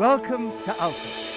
Welcome to Alpha.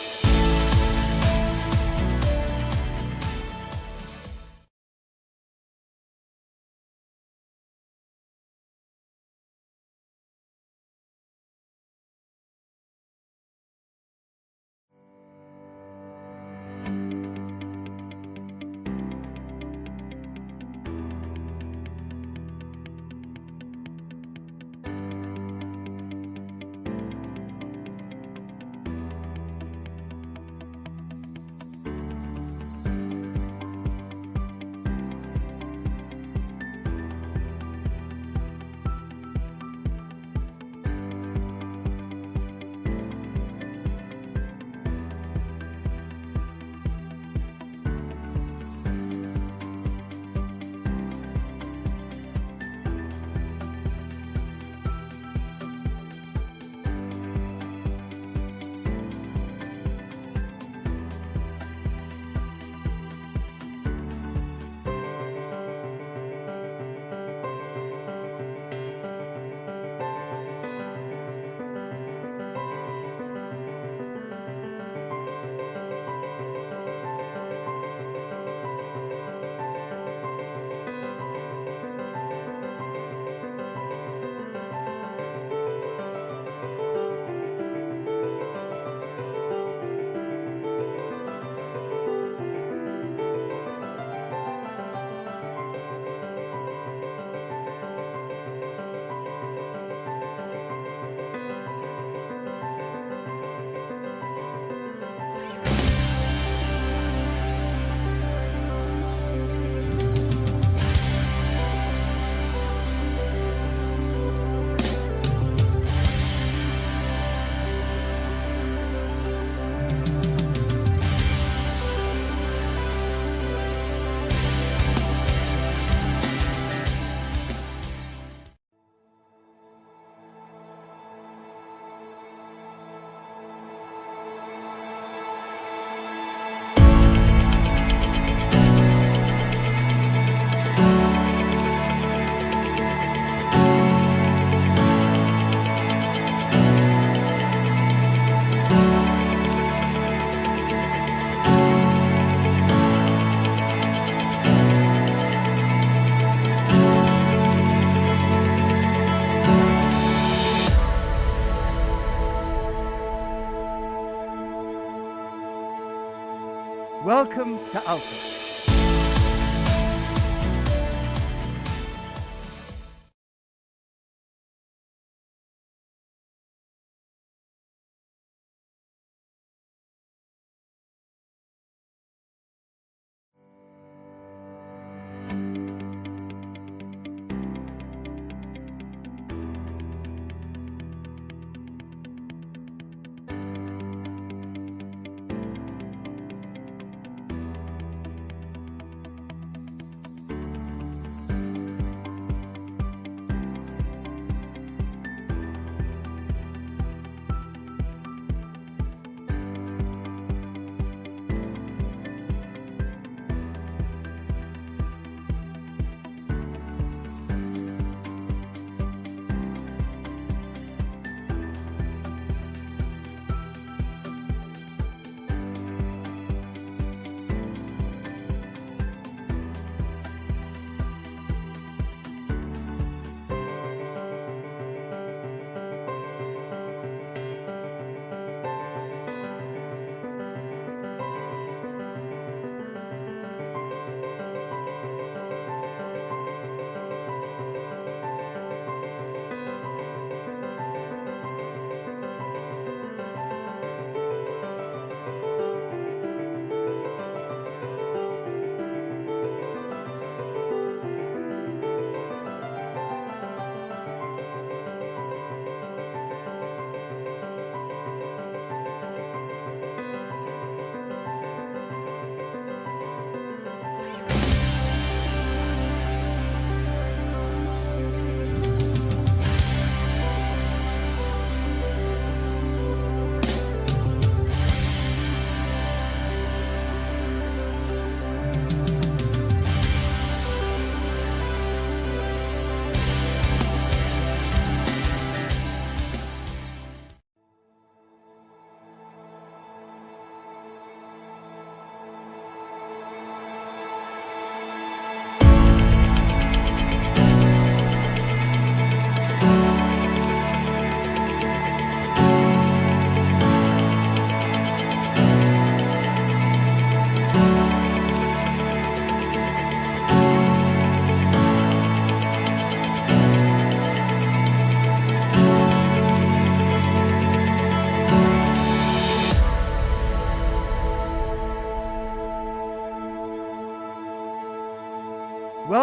Welcome to Alpha.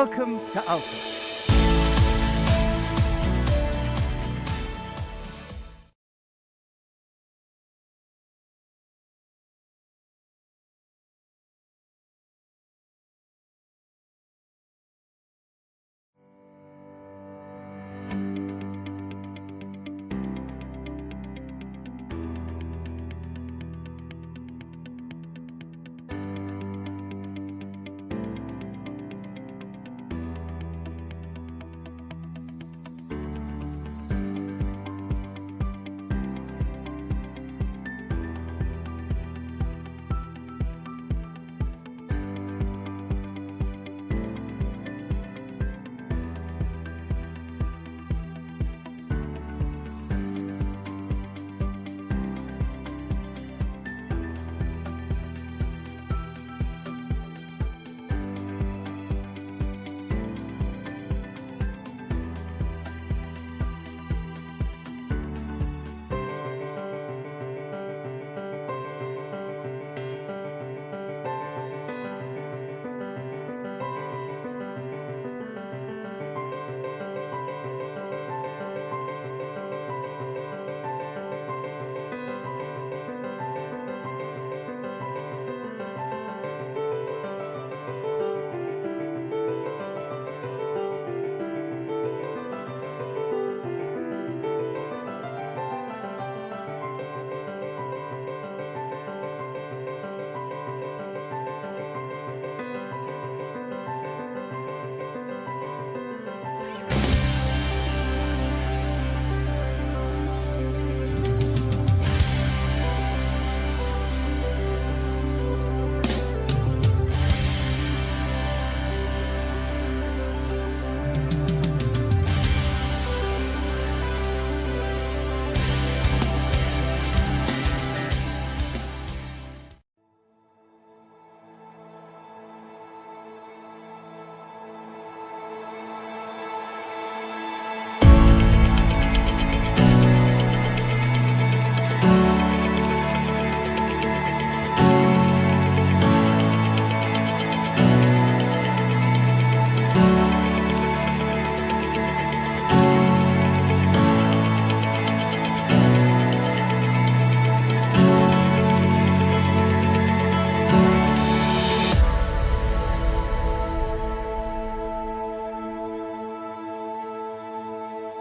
Welcome to Alpha.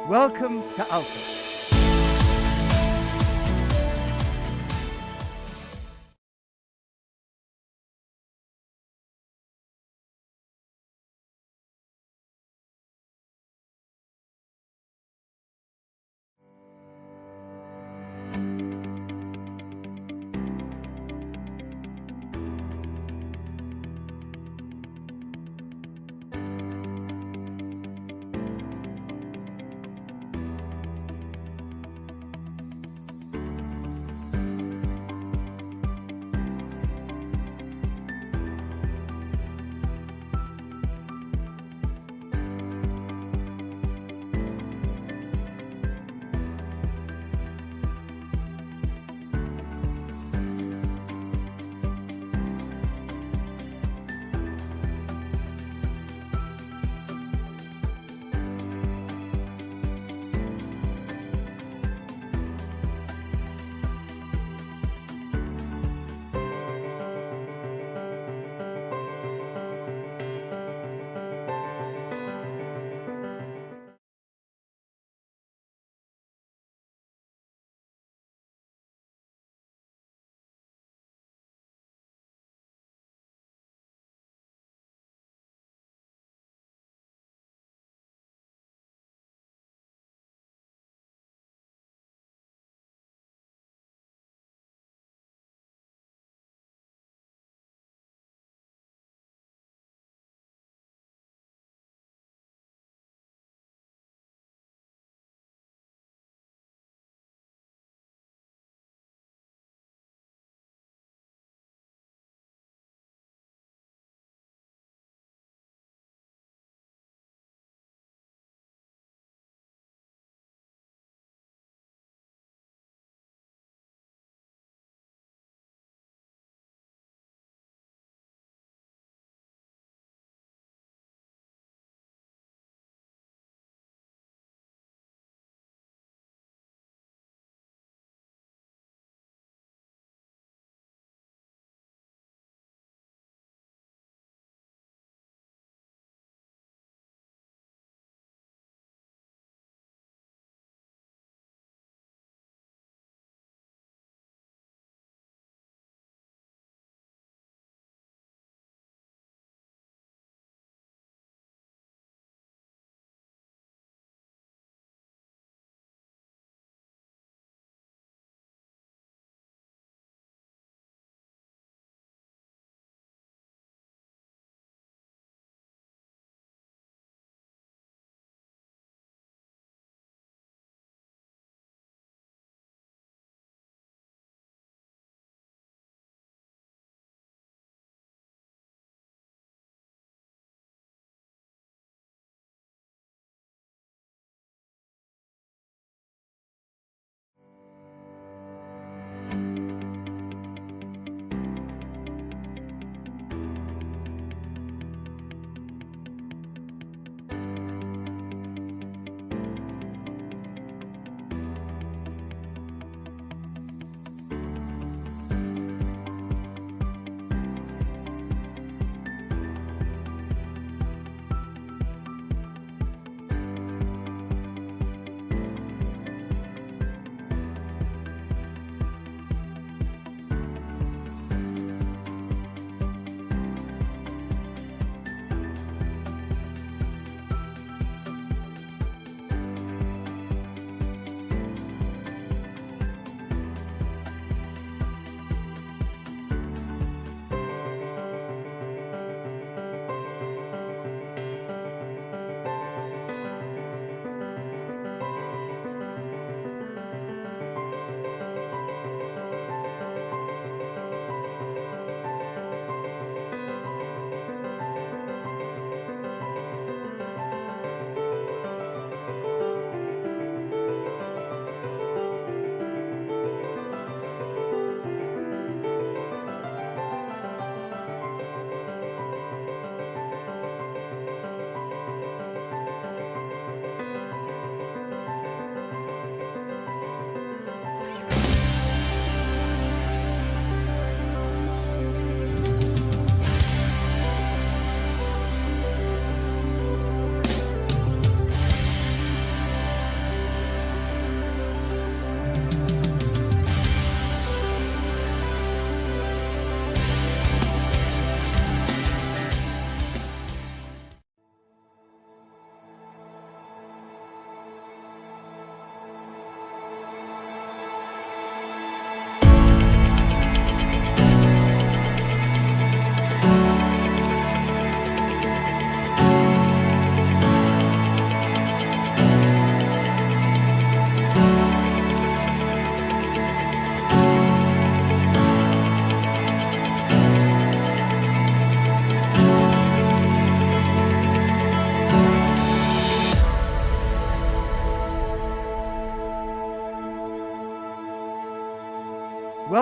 Welcome to Alpha.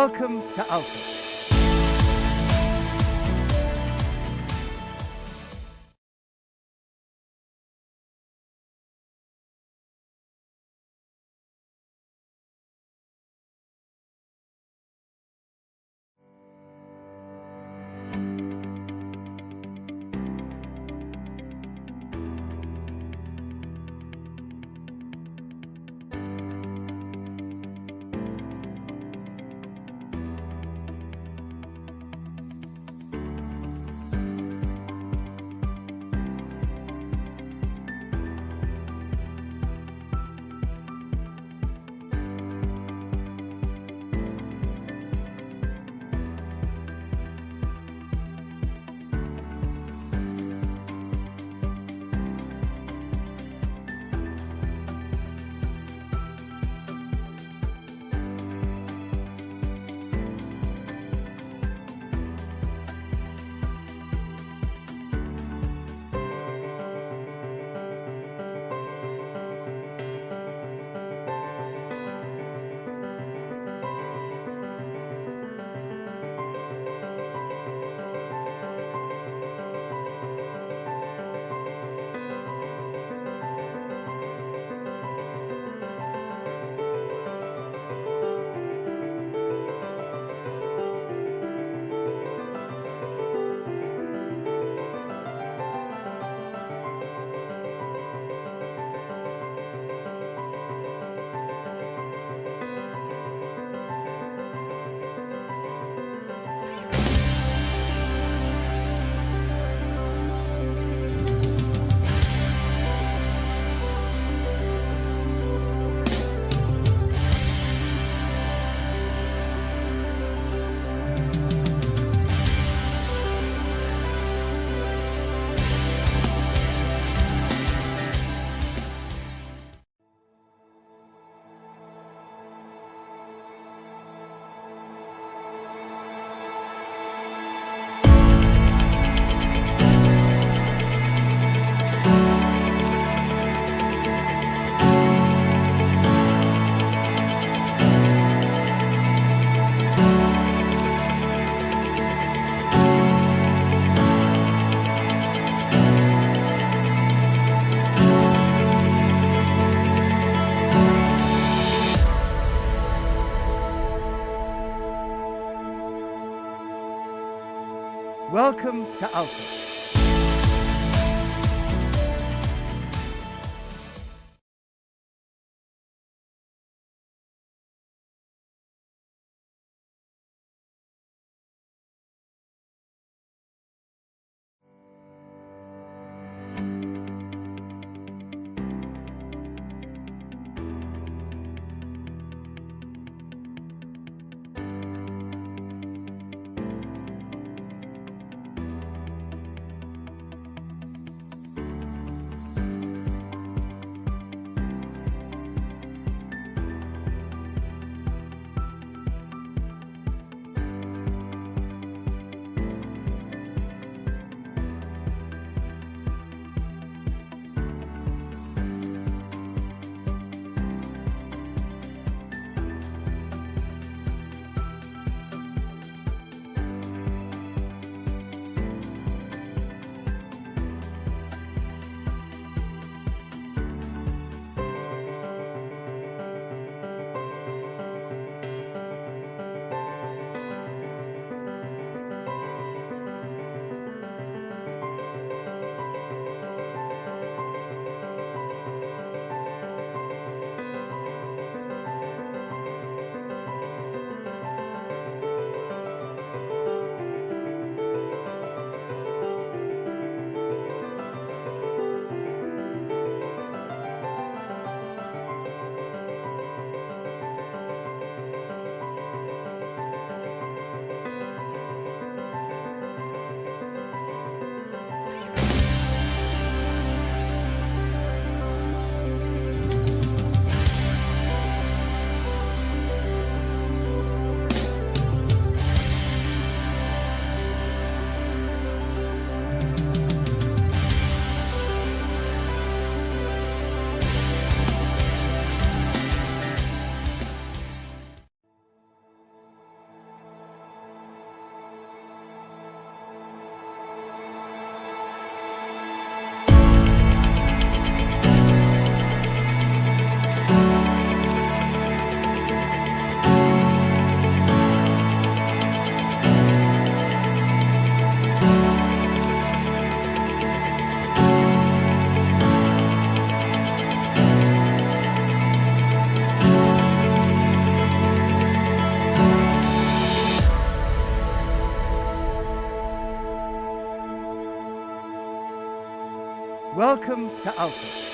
Welcome to Alpha. Welcome to Alpha. Welcome to Alpha.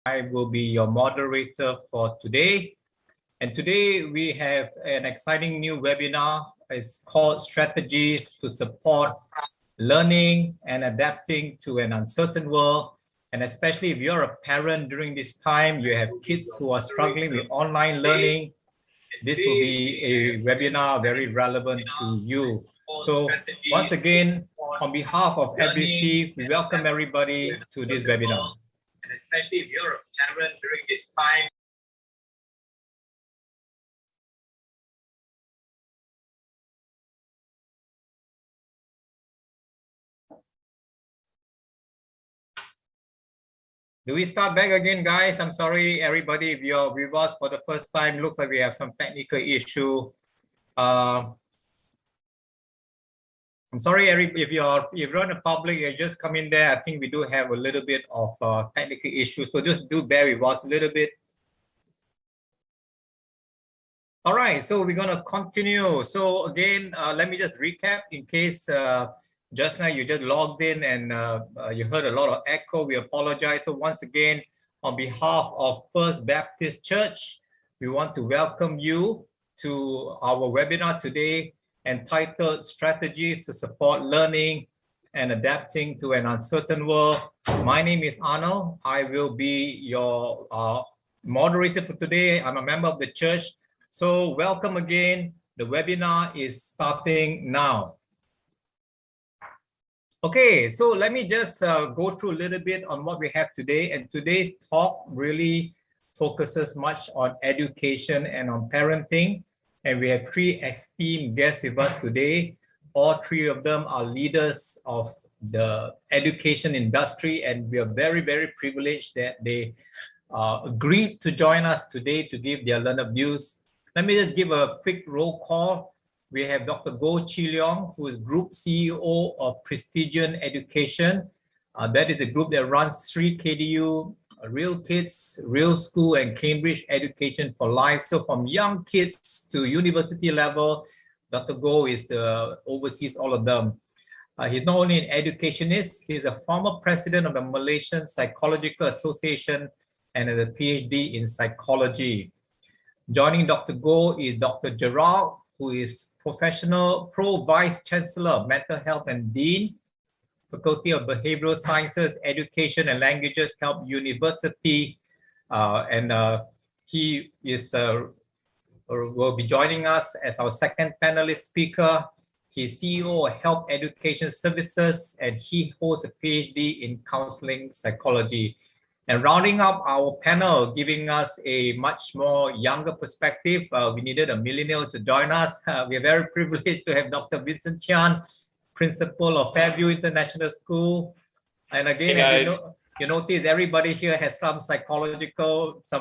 I will be your moderator for today. And today we have an exciting new webinar. It's called Strategies to Support Learning and Adapting to an Uncertain World. And especially if you're a parent during this time, you have kids who are struggling with online learning, this will be a webinar very relevant to you. So once again, on behalf of FBC, we welcome everybody to this webinar. And especially if you're a parent during this time. Do we start back again, guys? I'm sorry, everybody, if you're with us for the first time, looks like we have some technical issue. I'm sorry, if you're in the public, you just come in there. I think we do have a little bit of technical issues, so just do bear with us a little bit. All right, so we're gonna continue. So again, let me just recap in case just now you just logged in and you heard a lot of echo. We apologize. So once again, on behalf of First Baptist Church, we want to welcome you to our webinar today entitled Strategies to Support Learning and Adapting to an Uncertain World. My name is Arnold. I will be your moderator for today. I'm a member of the church. So welcome again. The webinar is starting now. Okay, so let me just go through a little bit on what we have today. And today's talk really focuses much on education and on parenting. And we have three esteemed guests with us today. All three of them are leaders of the education industry. And we are very, very privileged that they agreed to join us today to give their learned views. Let me just give a quick roll call. We have Dr. Chee, who is Group CEO of Prestigion Education. That is a group that runs 3 KDU, Real Kids, Real School, and Cambridge Education for Life. So from young kids to university level, Dr. oversees all of them. He's not only an educationist, he's a former president of the Malaysian Psychological Association and has a PhD in psychology. Joining Dr. Goh is Dr. Gerard, who is Pro Vice Chancellor of Mental Health and Dean, Faculty of Behavioral Sciences, Education and Languages, Help University. He is will be joining us as our second panelist speaker. He's CEO of Help Education Services, and he holds a PhD in counseling psychology. And rounding up our panel, giving us a much more younger perspective, we needed a millennial to join us. We are very privileged to have Dr. Vincent Chian, Principal of Fairview International School. And again, hey as you notice, everybody here has some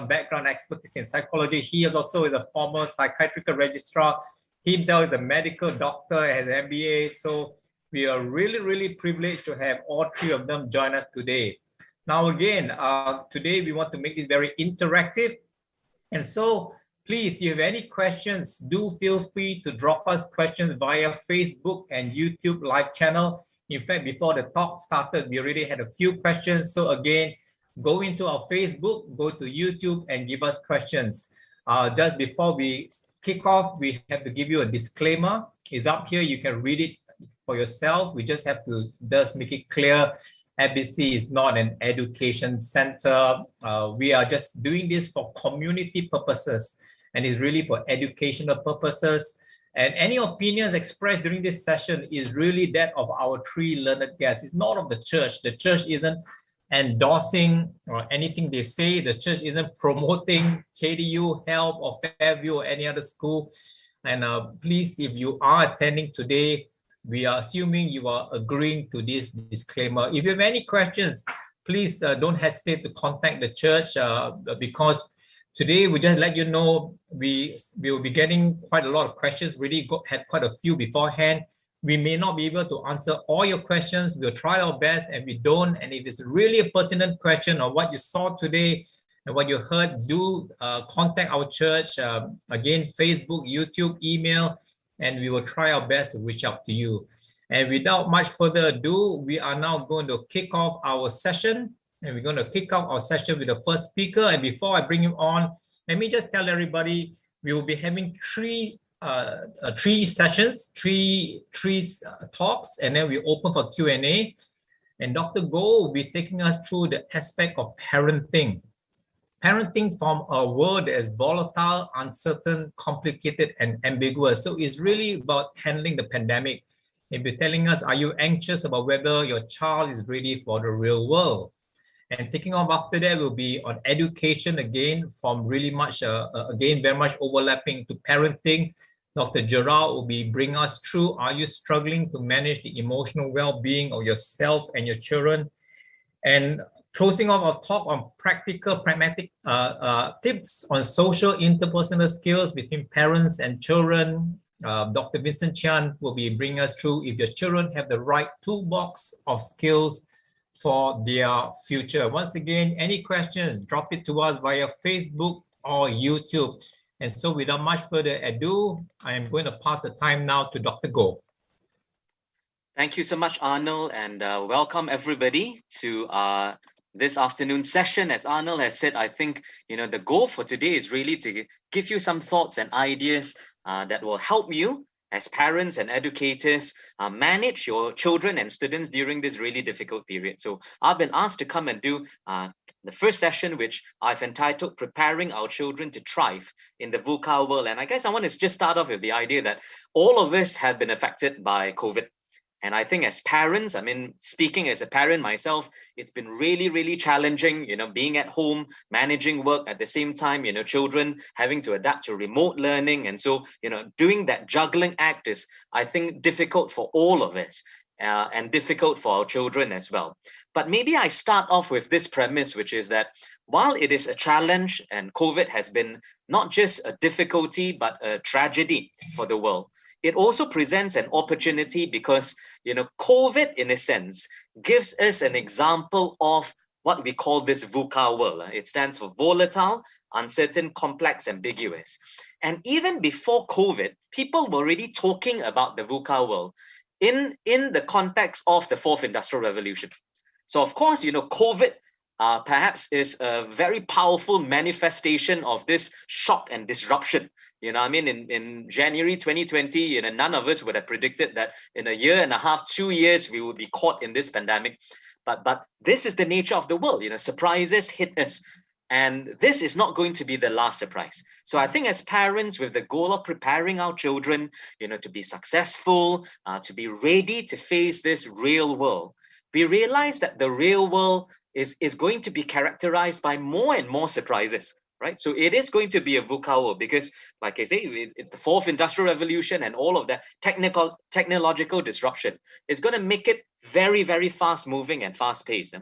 background expertise in psychology. He is also a former psychiatric registrar. He himself is a medical doctor, has an MBA. So we are really, really privileged to have all three of them join us today. Now, again, today we want to make this very interactive. And so please, if you have any questions, do feel free to drop us questions via Facebook and YouTube live channel. In fact, before the talk started, we already had a few questions. So again, go into our Facebook, go to YouTube and give us questions. Just before we kick off, we have to give you a disclaimer. It's up here. You can read it for yourself. We just have to just make it clear. FBC is not an education center. We are just doing this for community purposes, and it's really for educational purposes. And any opinions expressed during this session is really that of our three learned guests. It's not of the church. The church isn't endorsing or anything they say. The church isn't promoting KDU, Help, or Fairview or any other school. And please, if you are attending today, we are assuming you are agreeing to this disclaimer. If you have any questions, please don't hesitate to contact the church because today we just let you know we will be getting quite a lot of questions. Really had quite a few beforehand. We may not be able to answer all your questions. We'll try our best, and we don't. And if it's really a pertinent question on what you saw today and what you heard, do contact our church. Again, Facebook, YouTube, email, and we will try our best to reach out to you. And without much further ado, we are now going to kick off our session. And we're going to kick off our session with the first speaker. And before I bring him on, let me just tell everybody we will be having three sessions, three talks, and then we open for Q&A. And Dr. Goh will be taking us through the aspect of parenting. Parenting from a world that is volatile, uncertain, complicated, and ambiguous. So it's really about handling the pandemic. He'll be telling us, are you anxious about whether your child is ready for the real world? And taking off after that will be on education again, from really much, again, very much overlapping to parenting. Dr. Gerard will be bringing us through, are you struggling to manage the emotional well-being of yourself and your children? And closing off our talk on practical, pragmatic tips on social interpersonal skills between parents and children. Dr. Vincent Chian will be bringing us through if your children have the right toolbox of skills for their future. Once again, any questions, drop it to us via Facebook or YouTube. And so without much further ado, I am going to pass the time now to Dr. Goh. Thank you so much, Arnold, and welcome everybody to this afternoon session. As Arnold has said, I think the goal for today is really to give you some thoughts and ideas that will help you as parents and educators manage your children and students during this really difficult period. So I've been asked to come and do the first session, which I've entitled Preparing Our Children to Thrive in the VUCA World. And I guess I want to just start off with the idea that all of us have been affected by COVID. And I think as parents, I mean, speaking as a parent myself, it's been really, really challenging, being at home, managing work at the same time, children having to adapt to remote learning. And so, doing that juggling act is, I think, difficult for all of us and difficult for our children as well. But maybe I start off with this premise, which is that while it is a challenge and COVID has been not just a difficulty, but a tragedy for the world, it also presents an opportunity because, COVID, in a sense, gives us an example of what we call this VUCA world. It stands for volatile, uncertain, complex, ambiguous. And even before COVID, people were already talking about the VUCA world in the context of the Fourth Industrial Revolution. So, of course, COVID perhaps is a very powerful manifestation of this shock and disruption. In January 2020, none of us would have predicted that in a year and a half, 2 years, we would be caught in this pandemic. But this is the nature of the world. Surprises hit us. And this is not going to be the last surprise. So I think as parents, with the goal of preparing our children, to be successful, to be ready to face this real world, we realize that the real world is going to be characterized by more and more surprises. Right, so it is going to be a VUCA world because, like I say, it's the Fourth Industrial Revolution and all of that technological disruption is going to make it very, very fast moving and fast paced.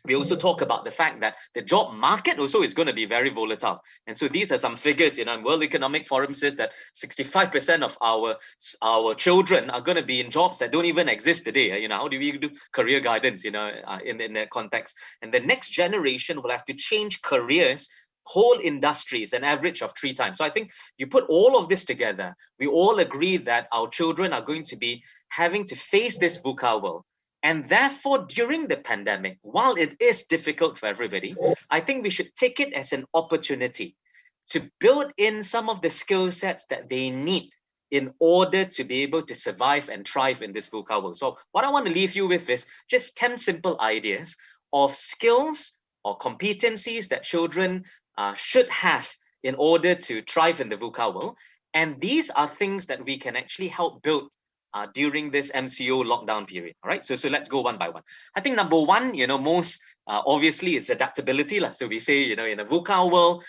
We also talk about the fact that the job market also is going to be very volatile. And so these are some figures, World Economic Forum says that 65% of our children are going to be in jobs that don't even exist today. How do we do career guidance, in that context? And the next generation will have to change careers, whole industries, an average of 3 times. So I think you put all of this together, we all agree that our children are going to be having to face this VUCA world. And therefore, during the pandemic, while it is difficult for everybody, I think we should take it as an opportunity to build in some of the skill sets that they need in order to be able to survive and thrive in this VUCA world. So what I want to leave you with is just 10 simple ideas of skills or competencies that children should have in order to thrive in the VUCA world. And these are things that we can actually help build during this MCO lockdown period. All right, so let's go one by one. I think number one, most obviously is adaptability. So we say, in a VUCA world,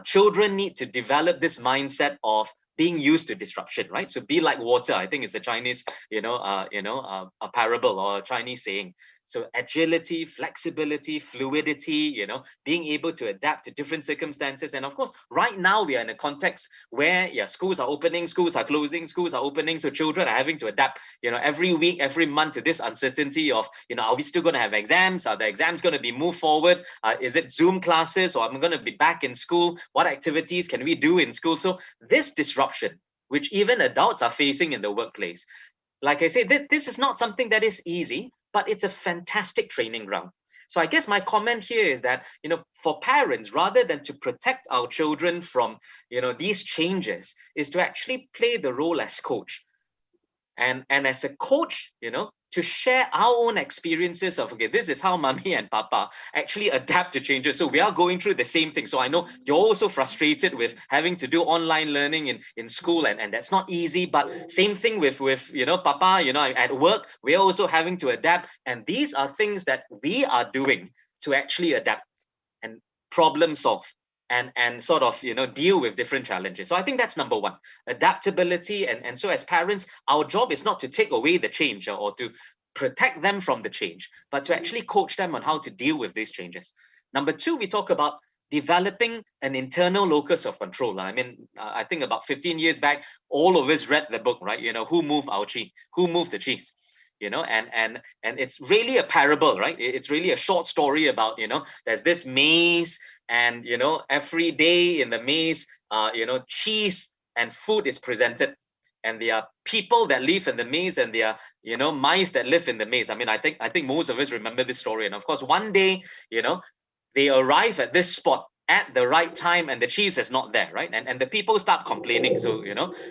children need to develop this mindset of being used to disruption, right? So be like water, I think it's a Chinese, a parable or a Chinese saying. So agility, flexibility, fluidity, being able to adapt to different circumstances. And of course, right now we are in a context where, schools are opening, schools are closing, schools are opening. So children are having to adapt, every week, every month to this uncertainty of, are we still going to have exams? Are the exams going to be moved forward? Is it Zoom classes or I'm going to be back in school? What activities can we do in school? So this disruption, which even adults are facing in the workplace, like I say, this is not something that is easy, but it's a fantastic training ground. So I guess my comment here is that, for parents, rather than to protect our children from, these changes, is to actually play the role as coach. And as a coach, to share our own experiences of, okay, this is how mommy and papa actually adapt to changes. So we are going through the same thing. So I know you're also frustrated with having to do online learning in school, and that's not easy. But same thing with papa, at work, we're also having to adapt. And these are things that we are doing to actually adapt and problem solve and sort of deal with different challenges. So I think that's number one, adaptability. And so as parents, our job is not to take away the change or to protect them from the change, but to actually coach them on how to deal with these changes. Number two, we talk about developing an internal locus of control. I mean, I think about 15 years back, all of us read the book, right? Who moved our Chee? Who moved the cheese? And it's really a parable, right? It's really a short story about, there's this maze, and every day in the maze, cheese and food is presented, and there are people that live in the maze, and there are mice that live in the maze. I mean, I think most of us remember this story. And of course, one day, they arrive at this spot at the right time, and the cheese is not there, right? And the people start complaining. So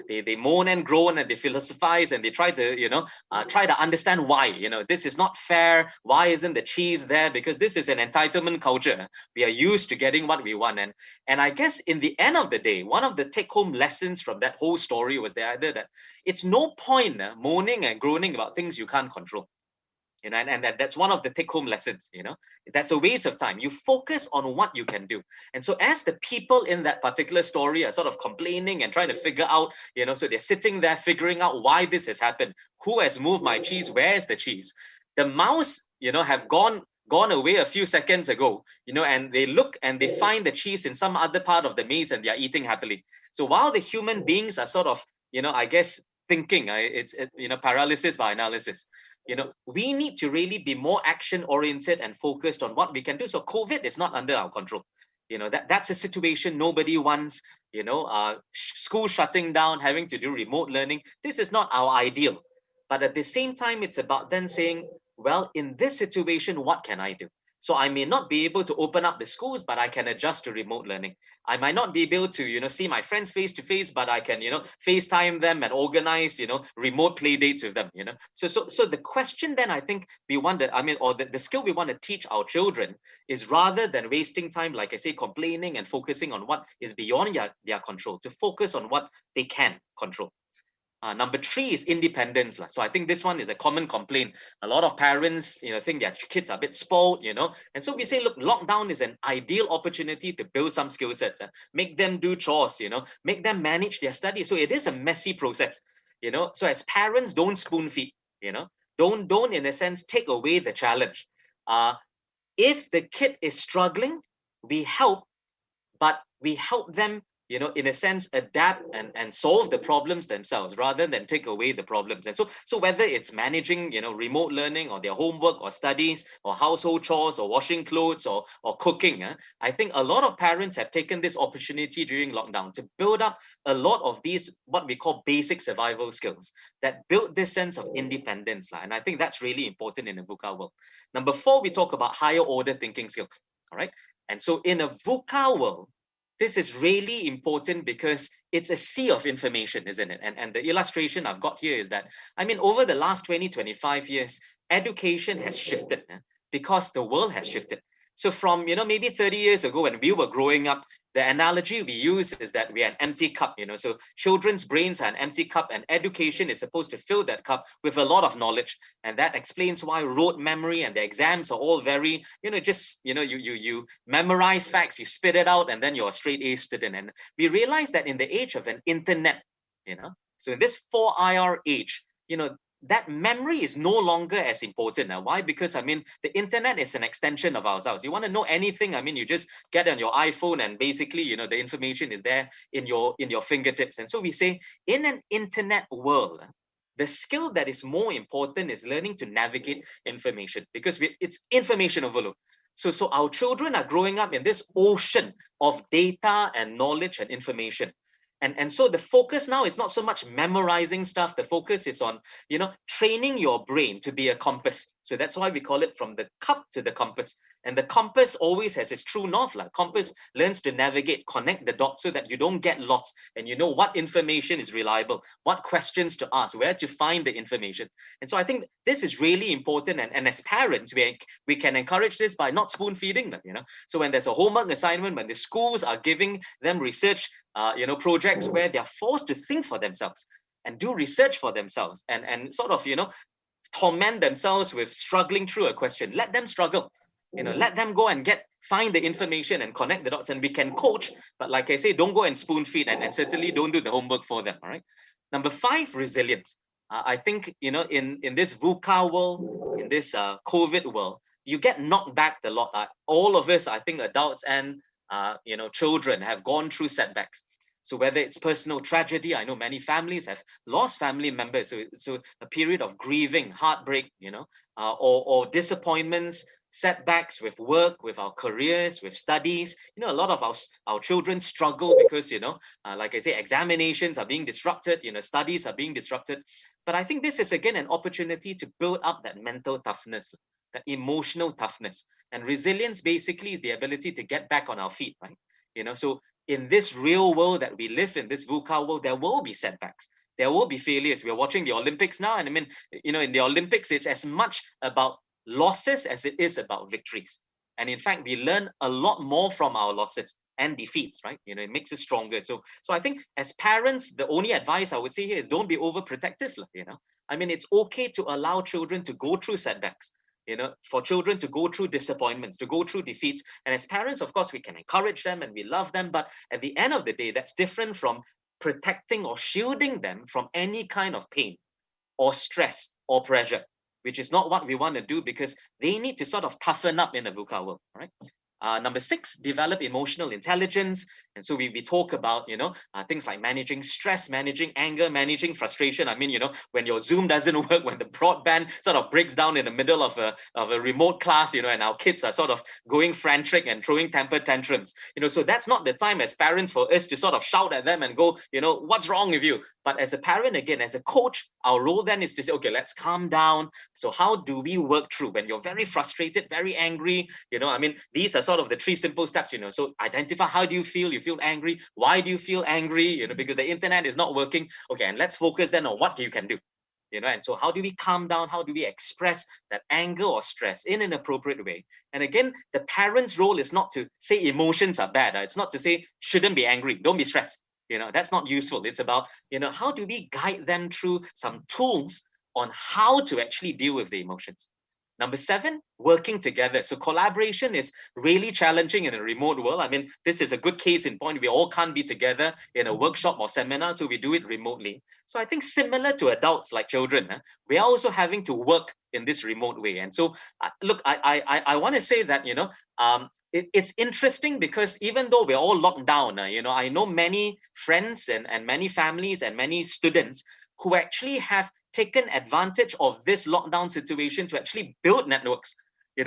they moan and groan, and they philosophize, and they try to understand why. This is not fair. Why isn't the cheese there? Because this is an entitlement culture. We are used to getting what we want. And I guess in the end of the day, one of the take-home lessons from that whole story was the idea that it's no point moaning and groaning about things you can't control. And that's one of the take-home lessons. That's a waste of time. You focus on what you can do. And so as the people in that particular story are sort of complaining and trying to figure out, so they're sitting there figuring out why this has happened. Who has moved my cheese? Where is the cheese? The mouse, have gone away a few seconds ago, and they look and they find the cheese in some other part of the maze, and they're eating happily. So while the human beings are sort of, I guess, thinking, it's paralysis by analysis. We need to really be more action oriented and focused on what we can do. So COVID is not under our control. That's a situation nobody wants. School shutting down, having to do remote learning. This is not our ideal. But at the same time, it's about then saying, well, in this situation, what can I do? So I may not be able to open up the schools, but I can adjust to remote learning. I might not be able to, see my friends face to face, but I can, FaceTime them and organize, remote play dates with them, So the question then I think we want to, or the skill we want to teach our children is, rather than wasting time, like I say, complaining and focusing on what is beyond their control, to focus on what they can control. Number three is independence. So I think this one is a common complaint. A lot of parents, think their kids are a bit spoiled, And so we say, look, lockdown is an ideal opportunity to build some skill sets, make them do chores, make them manage their studies. So it is a messy process, So as parents, don't spoon feed, Don't in a sense take away the challenge. If the kid is struggling, we help, but we help them, in a sense, adapt and solve the problems themselves, rather than take away the problems. And so whether it's managing, remote learning, or their homework or studies or household chores or washing clothes or cooking, I think a lot of parents have taken this opportunity during lockdown to build up a lot of these, what we call basic survival skills, that build this sense of independence. And I think that's really important in a VUCA world. Number four, we talk about higher order thinking skills. All right. And so in a VUCA world, this is really important because it's a sea of information, isn't it? And the illustration I've got here is that, over the last 20, 25 years, education has shifted because the world has shifted. So from, maybe 30 years ago when we were growing up, the analogy we use is that we are an empty cup, so children's brains are an empty cup, and education is supposed to fill that cup with a lot of knowledge. And that explains why rote memory and the exams are all very, you memorize facts, you spit it out, and then you're a straight A student. And we realize that in the age of an internet, so in this 4IR age, that memory is no longer as important now. Why? Because the internet is an extension of ourselves. You want to know anything, you just get on your iPhone, and basically, the information is there in your fingertips. And so we say, in an internet world, the skill that is more important is learning to navigate information, because it's information overload. So our children are growing up in this ocean of data and knowledge and information. And so the focus now is not so much memorizing stuff. The focus is on, training your brain to be a compass. So that's why we call it from the cup to the compass. And the compass always has its true north. Like compass learns to navigate, connect the dots so that you don't get lost and you know what information is reliable, what questions to ask, where to find the information. And so I think this is really important. And as parents, we can encourage this by not spoon feeding them, So when there's a homework assignment, when the schools are giving them research, projects where they're forced to think for themselves and do research for themselves and sort of, torment themselves with struggling through a question, let them struggle. Let them go and find the information and connect the dots, and we can coach. But like I say, don't go and spoon feed and certainly don't do the homework for them. All right. Number 5, resilience. I think, in this VUCA world, in this COVID world, you get knocked back a lot. All of us, I think adults and, children have gone through setbacks. So whether it's personal tragedy, I know many families have lost family members. So a period of grieving, heartbreak, or disappointments, setbacks with work, with our careers, with studies. A lot of our children struggle because, like I say, examinations are being disrupted, studies are being disrupted. But I think this is, again, an opportunity to build up that mental toughness, that emotional toughness. And resilience basically is the ability to get back on our feet, right? So in this real world that we live in, this VUCA world, there will be setbacks. There will be failures. We're watching the Olympics now. And I mean, in the Olympics, it's as much about losses as it is about victories. And in fact, we learn a lot more from our losses and defeats, right? It makes us stronger. So I think as parents, the only advice I would say here is don't be overprotective. I mean, it's okay to allow children to go through setbacks, for children to go through disappointments, to go through defeats. And as parents, of course, we can encourage them and we love them. But at the end of the day, that's different from protecting or shielding them from any kind of pain or stress or pressure, which is not what we want to do, because they need to sort of toughen up in the VUCA world, all right? Number 6, develop emotional intelligence. And so we talk about, things like managing stress, managing anger, managing frustration. I mean, when your Zoom doesn't work, when the broadband sort of breaks down in the middle of a remote class, and our kids are sort of going frantic and throwing temper tantrums, so that's not the time as parents for us to sort of shout at them and go, what's wrong with you? But as a parent, again, as a coach, our role then is to say, okay, let's calm down. So how do we work through when you're very frustrated, very angry? I mean, these are sort of the 3 simple steps, So identify, how do you feel? You feel angry. Why do you feel angry? Because the internet is not working. Okay, and let's focus then on what you can do. And so how do we calm down? How do we express that anger or stress in an appropriate way? And again, the parent's role is not to say emotions are bad. It's not to say shouldn't be angry, don't be stressed. That's not useful. It's about, how do we guide them through some tools on how to actually deal with the emotions. Number 7, working together. So collaboration is really challenging in a remote world. I mean, this is a good case in point. We all can't be together in a workshop or seminar, so we do it remotely. So I think similar to adults like children, we are also having to work in this remote way. And so, look, I want to say that, it's interesting because even though we're all locked down, I know many friends and many families and many students who actually have taken advantage of this lockdown situation to actually build networks.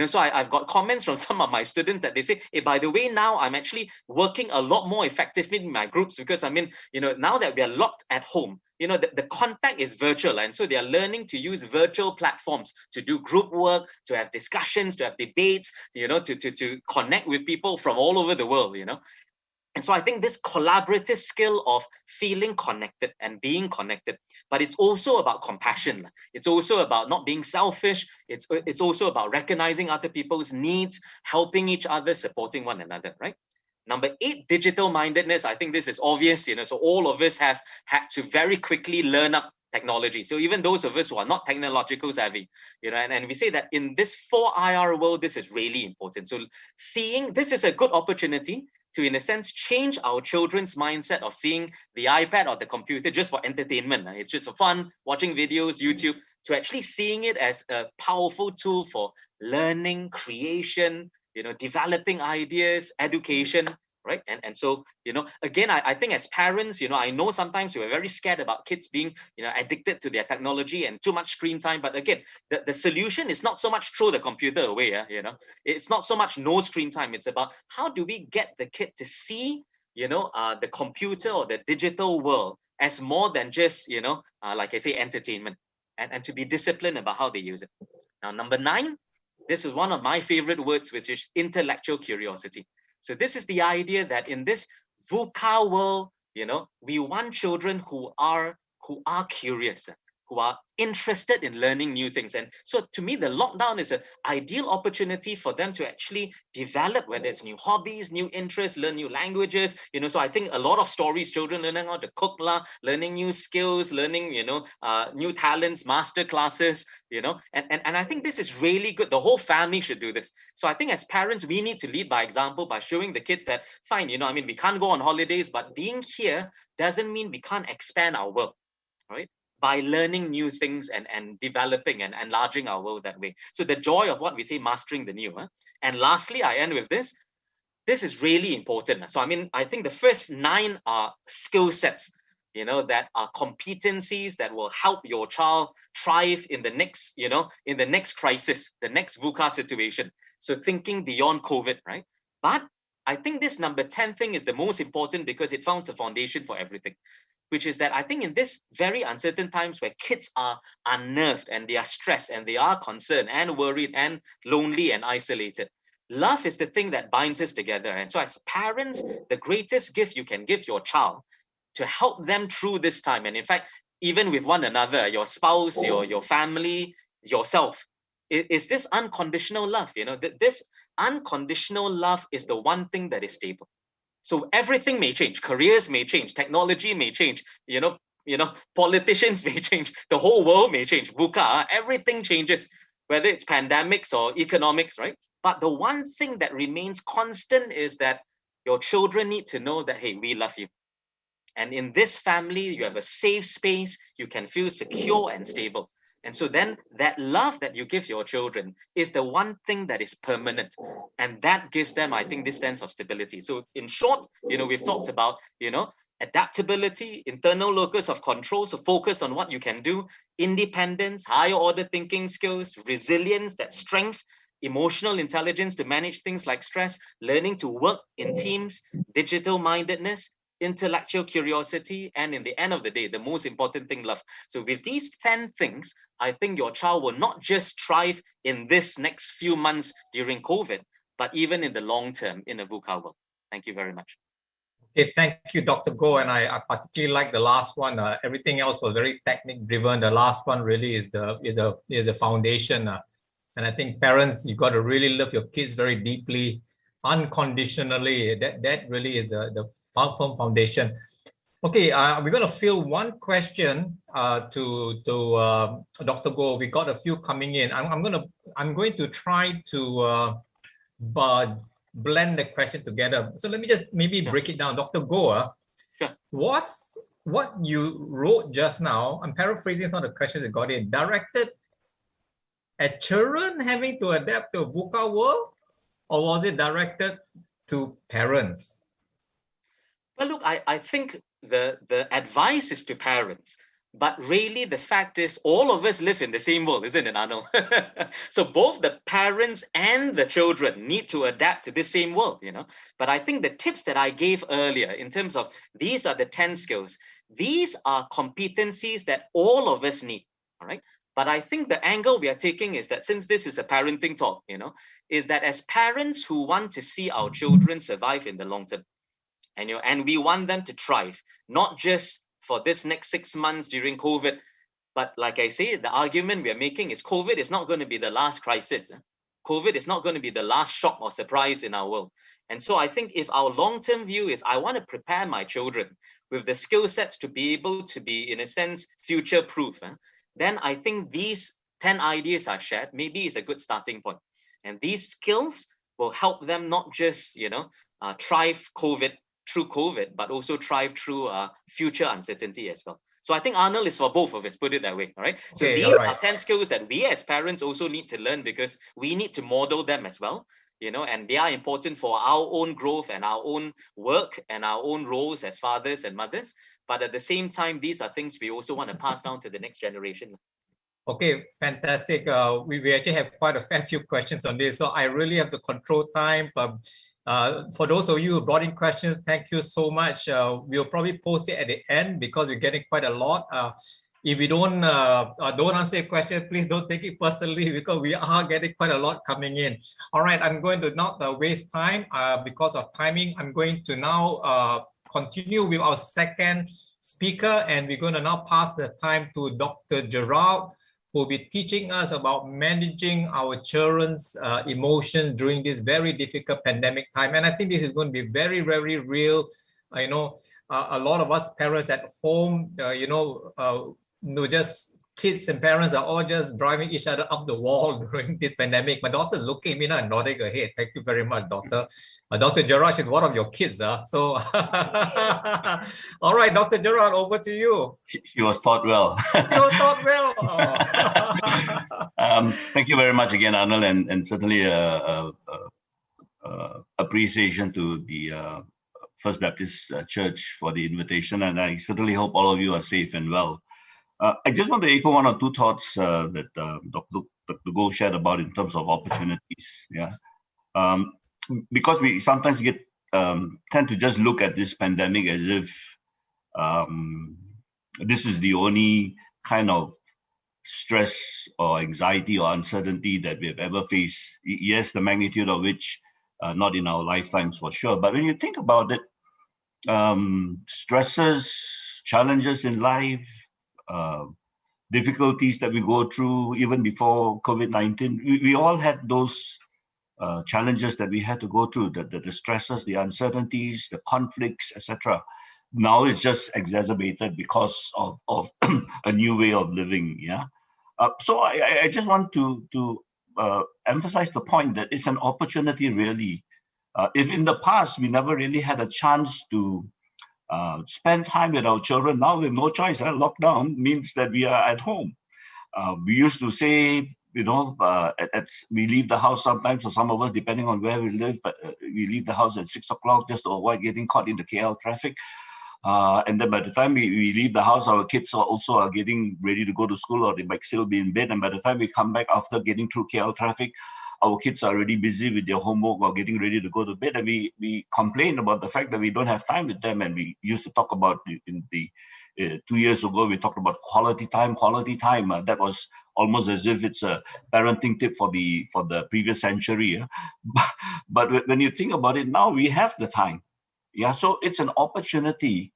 So I've got comments from some of my students that they say, hey, by the way, now I'm actually working a lot more effectively in my groups because, I mean, now that we are locked at home, the contact is virtual. And so they are learning to use virtual platforms to do group work, to have discussions, to have debates, to connect with people from all over the world, And so I think this collaborative skill of feeling connected and being connected, but it's also about compassion. It's also about not being selfish. It's also about recognizing other people's needs, helping each other, supporting one another, right? Number 8, digital mindedness. I think this is obvious, so all of us have had to very quickly learn up technology. So even those of us who are not technological savvy, and we say that in this 4IR world, this is really important. So seeing this is a good opportunity to, in a sense, change our children's mindset of seeing the iPad or the computer just for entertainment. It's just for fun, watching videos, YouTube, to actually seeing it as a powerful tool for learning, creation, developing ideas, education, right? And so, again, I think as parents, I know sometimes we're very scared about kids being, addicted to their technology and too much screen time. But again, the solution is not so much throw the computer away. It's not so much no screen time. It's about how do we get the kid to see the computer or the digital world as more than just, like I say, entertainment, and to be disciplined about how they use it. Now, number 9, this is one of my favorite words, which is intellectual curiosity. So this is the idea that in this VUCA world, we want children who are curious, who are interested in learning new things. And so to me, the lockdown is an ideal opportunity for them to actually develop, whether it's new hobbies, new interests, learn new languages. So I think a lot of stories, children learning how to cook, learning new skills, learning, new talents, master classes, and I think this is really good. The whole family should do this. So I think as parents, we need to lead by example by showing the kids that, fine, we can't go on holidays, but being here doesn't mean we can't expand our world, right? By learning new things and developing and enlarging our world that way. So the joy of what we say, mastering the new. And lastly, I end with this. This is really important. So I think the first 9 are skill sets, that are competencies that will help your child thrive in the next, in the next crisis, the next VUCA situation. So thinking beyond COVID, right? But I think this number 10 thing is the most important because it forms the foundation for everything, which is that I think in this very uncertain times where kids are unnerved and they are stressed and they are concerned and worried and lonely and isolated, love is the thing that binds us together. And so as parents, the greatest gift you can give your child to help them through this time, and in fact, even with one another, your spouse, your family, yourself, is this unconditional love. This unconditional love is the one thing that is stable. So everything may change, careers may change, technology may change, politicians may change, the whole world may change, VUCA, everything changes, whether it's pandemics or economics, right? But the one thing that remains constant is that your children need to know that, hey, we love you. And in this family, you have a safe space, you can feel secure and stable. And so then that love that you give your children is the one thing that is permanent. And that gives them, I think, this sense of stability. So in short, we've talked about, adaptability, internal locus of control. So focus on what you can do, independence, higher order thinking skills, resilience, that strength, emotional intelligence to manage things like stress, learning to work in teams, digital mindedness, intellectual curiosity, and in the end of the day, the most important thing, love. So with these 10 things, I think your child will not just thrive in this next few months during COVID, but even in the long term in a VUCA world. Thank you very much. Okay, thank you, Dr. Goh. And I particularly like the last one. Everything else was very technique driven. The last one really is the foundation. And I think parents, you got to really love your kids very deeply, unconditionally. That really is the firm foundation. Okay, we're going to fill one question to Dr. Goh. We got a few coming in. I'm going to try to blend the question together. So let me just maybe break it down. Dr. Goh, was what you wrote just now, I'm paraphrasing some of the questions that got in, directed at children having to adapt to a VUCA world, or was it directed to parents? Well, look, I think the advice is to parents, but really the fact is all of us live in the same world, isn't it, Arnold? So both the parents and the children need to adapt to the same world, But I think the tips that I gave earlier in terms of these are the 10 skills, these are competencies that all of us need, all right? But I think the angle we are taking is that since this is a parenting talk, is that as parents who want to see our children survive in the long term, and we want them to thrive, not just for this next 6 months during COVID, but like I say, the argument we are making is COVID is not going to be the last crisis. COVID is not going to be the last shock or surprise in our world. And so I think if our long-term view is, I want to prepare my children with the skill sets to be able to be, in a sense, future-proof, then I think these 10 ideas I've shared maybe is a good starting point. And these skills will help them not just, thrive through COVID, but also thrive through future uncertainty as well. So I think Arnold is for both of us, put it that way, all right? So Okay, these are 10 skills that we as parents also need to learn because we need to model them as well, and they are important for our own growth and our own work and our own roles as fathers and mothers. But at the same time, these are things we also want to pass down to the next generation. Okay, fantastic. We actually have quite a fair few questions on this, so I really have to control time. For those of you who brought in questions, thank you so much. We'll probably post it at the end because we're getting quite a lot. If we don't answer a question, please don't take it personally because we are getting quite a lot coming in. All right, I'm going to not waste time because of timing. I'm going to now continue with our second speaker, and we're going to now pass the time to Dr. Gerard, who will be teaching us about managing our children's emotions during this very difficult pandemic time. And I think this is going to be very, very real. A lot of us parents at home, just kids and parents are all just driving each other up the wall during this pandemic. My daughter's looking at me now and nodding her head. Thank you very much, doctor. Dr. Gerard is one of your kids. So, all right, Dr. Gerard, over to you. She was taught well. You were taught well. Oh. Thank you very much again, Arnold, and certainly appreciation to the First Baptist Church for the invitation, and I certainly hope all of you are safe and well. I just want to echo one or two thoughts that Dr. Goh shared about in terms of opportunities. Yeah, because we sometimes tend to just look at this pandemic as if this is the only kind of stress or anxiety or uncertainty that we have ever faced. Yes, the magnitude of which not in our lifetimes for sure. But when you think about it, stresses, challenges in life, difficulties that we go through even before COVID-19, we all had those challenges that we had to go through, the stresses, the uncertainties, the conflicts, etc. Now it's just exacerbated because of a new way of living. Yeah. So I just want to emphasize the point that it's an opportunity really. If in the past we never really had a chance to spend time with our children, now we have no choice. Lockdown means that we are at home. We used to say, we leave the house sometimes, or some of us, depending on where we live, but we leave the house at 6 o'clock just to avoid getting caught in the KL traffic. And then by the time we leave the house, our kids also are getting ready to go to school, or they might still be in bed. And by the time we come back after getting through KL traffic, our kids are already busy with their homework or getting ready to go to bed. And we complain about the fact that we don't have time with them. And we used to talk about, in the 2 years ago, we talked about quality time. That was almost as if it's a parenting tip for the previous century. But when you think about it, now we have the time. Yeah, so it's an opportunity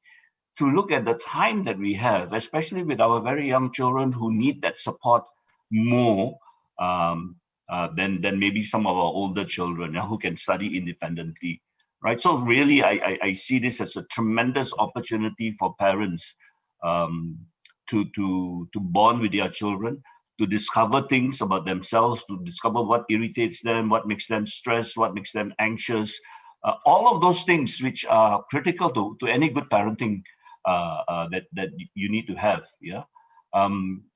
to look at the time that we have, especially with our very young children who need that support more than maybe some of our older children who can study independently, right? So really, I see this as a tremendous opportunity for parents to bond with their children, to discover things about themselves, to discover what irritates them, what makes them stressed, what makes them anxious. All of those things which are critical to any good parenting that you need to have. Yeah.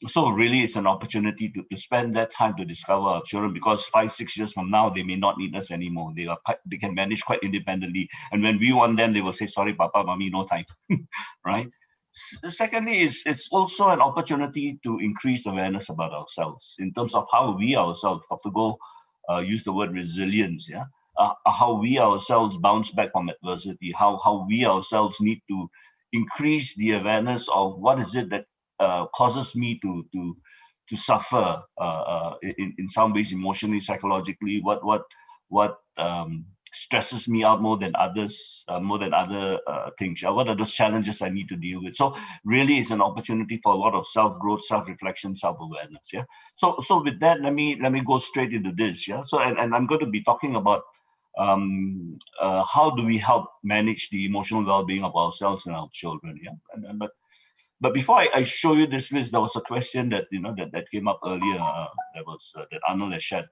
So really, it's an opportunity to spend that time to discover our children, because 5-6 years from now, they may not need us anymore. They can manage quite independently. And when we want them, they will say, sorry, Papa, Mommy, no time. Right? Secondly, it's also an opportunity to increase awareness about ourselves in terms of how we ourselves, Dr. Goh used the word resilience, yeah? How we ourselves bounce back from adversity, how we ourselves need to increase the awareness of what is it that causes me to suffer in some ways, emotionally, psychologically, what stresses me out more than others, more than other things. What are those challenges I need to deal with? So really, it's an opportunity for a lot of self-growth, self-reflection, self-awareness. Yeah. So with that, let me go straight into this. Yeah. So and I'm going to be talking about how do we help manage the emotional well-being of ourselves and our children. Yeah. But before I show you this list, there was a question that that came up earlier. That Arnold has shared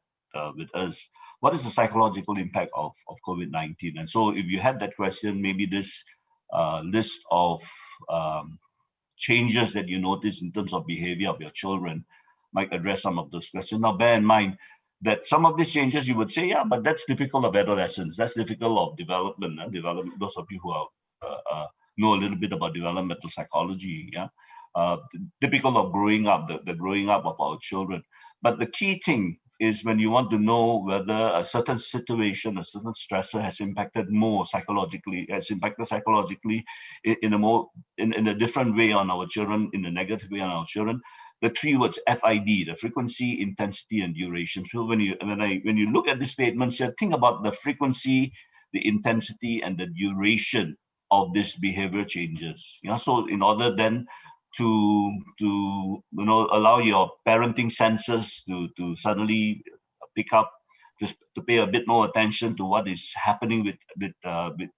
with us. What is the psychological impact of COVID-19? And so, if you had that question, maybe this list of changes that you notice in terms of behavior of your children might address some of those questions. Now, bear in mind that some of these changes you would say, yeah, but that's typical of adolescence. That's typical of development. Those of you who are know a little bit about developmental psychology, typical of growing up, the growing up of our children. But the key thing is when you want to know whether a certain situation, a certain stressor has impacted psychologically in a different way on our children, in a negative way on our children. The three words FID, the frequency, intensity, and duration. So when you look at the statements here, think about the frequency, the intensity, and the duration of this behavior changes. So in order then to allow your parenting senses to suddenly pick up, just to pay a bit more attention to what is happening with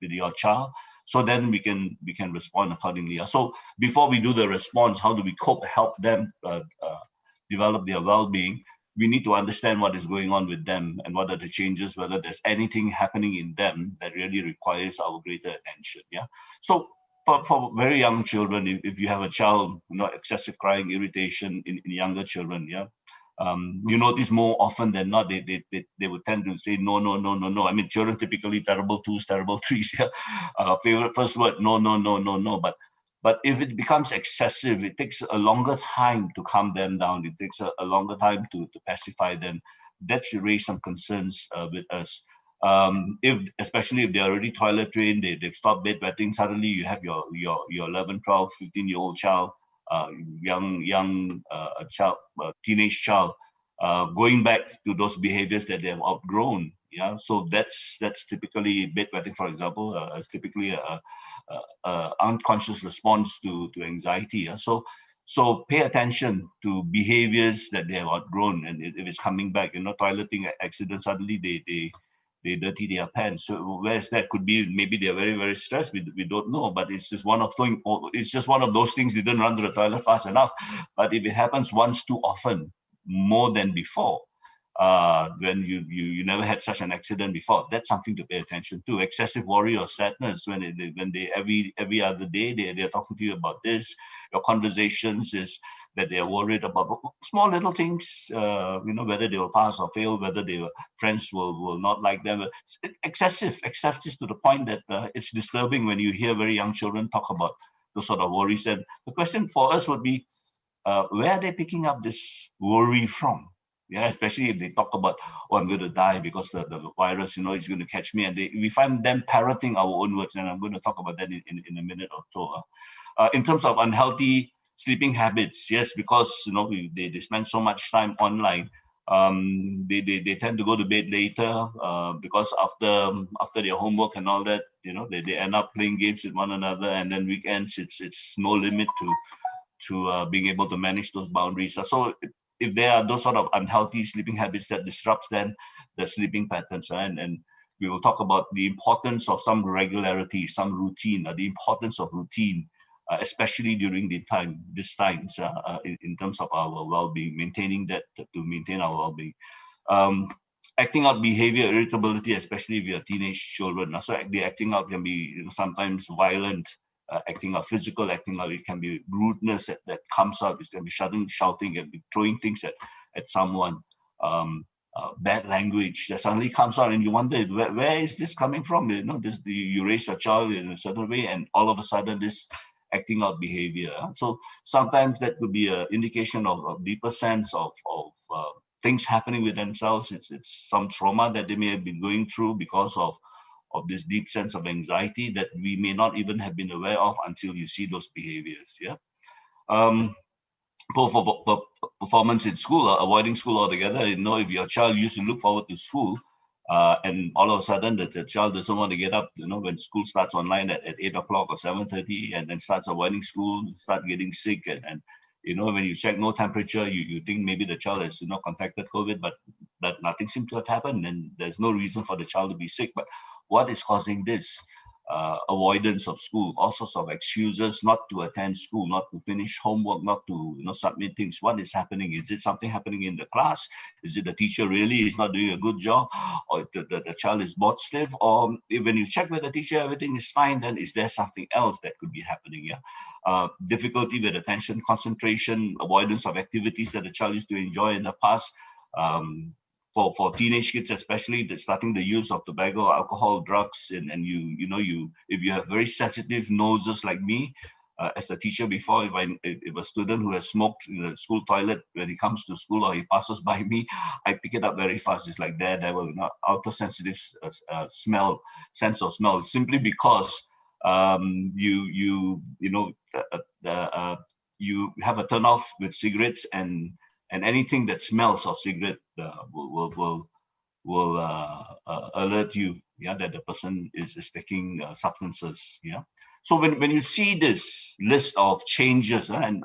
your child, so then we can respond accordingly. So before we do the response, how do we help them develop their well-being? We need to understand what is going on with them and what are the changes, whether there's anything happening in them that really requires our greater attention. So for very young children, if you have a child, excessive crying, irritation in younger children, you notice more often than not, they would tend to say no, no, no, no, no. I mean, children typically terrible twos, terrible threes. Favorite first word, no, no, no, no, no. But if it becomes excessive, it takes a longer time to calm them down. It takes a longer time to pacify them. That should raise some concerns with us. Especially if they're already toilet trained, they've stopped bedwetting, suddenly you have your 11, 12, 15-year-old child, teenage child, going back to those behaviors that they have outgrown. So that's typically bedwetting, for example, is typically a unconscious response to anxiety. So pay attention to behaviors that they have outgrown, and if it's coming back, toileting accident, suddenly they dirty their pants. So where's that? Could be maybe they're very, very stressed. We don't know, but it's just one of those things. They didn't run to the toilet fast enough. But if it happens once too often, more than before, when you never had such an accident before, that's something to pay attention to. Excessive worry or sadness when they every other day they're talking to you about this. Your conversations is that they are worried about small little things, whether they will pass or fail, whether their friends will not like them. Excessive to the point that it's disturbing when you hear very young children talk about those sort of worries. And the question for us would be, where are they picking up this worry from? Especially if they talk about, I'm going to die because the virus, is going to catch me. And we find them parroting our own words. And I'm going to talk about that in a minute or so. In terms of unhealthy sleeping habits, yes, because they spend so much time online. They tend to go to bed later because after their homework and all that, they end up playing games with one another. And then weekends, it's no limit to being able to manage those boundaries. So if there are those sort of unhealthy sleeping habits that disrupts then the sleeping patterns, and we will talk about the importance of some regularity, some routine, the importance of routine, especially during these times in terms of our well-being, maintaining that to maintain our well-being. Acting out behavior, irritability, especially if you're teenage children. So the acting out can be sometimes violent, acting out, physical acting out. It can be rudeness that comes out. It can be shouting, and throwing things at someone. Bad language that suddenly comes out, and you wonder where is this coming from? You raise your child in a certain way, and all of a sudden this acting out behavior. So sometimes that could be an indication of deeper sense of things happening with themselves. It's some trauma that they may have been going through because of this deep sense of anxiety that we may not even have been aware of until you see those behaviors. For performance in school, avoiding school altogether. If your child used to look forward to school, and all of a sudden the child doesn't want to get up, when school starts online at 8 o'clock or 7:30, and then starts avoiding school, start getting sick, and when you check no temperature, you think maybe the child has contracted COVID, but nothing seems to have happened, and there's no reason for the child to be sick. But what is causing this? Avoidance of school, all sorts of excuses not to attend school, not to finish homework, not to submit things. What is happening? Is it something happening in the class? Is it the teacher really is not doing a good job, or the child is bored stiff? Or when you check with the teacher, everything is fine, then is there something else that could be happening? Difficulty with attention, concentration, avoidance of activities that the child used to enjoy in the past. For teenage kids, especially, they're starting the use of tobacco, alcohol, drugs, and if you have very sensitive noses like me, as a teacher before, if a student who has smoked in the school toilet, when he comes to school or he passes by me, I pick it up very fast. It's like daredevil, you know, ultra sensitive sense of smell, simply because you have a turn off with cigarettes, and anything that smells of cigarette will alert you, yeah, that the person is taking substances, yeah. So when you see this list of changes, and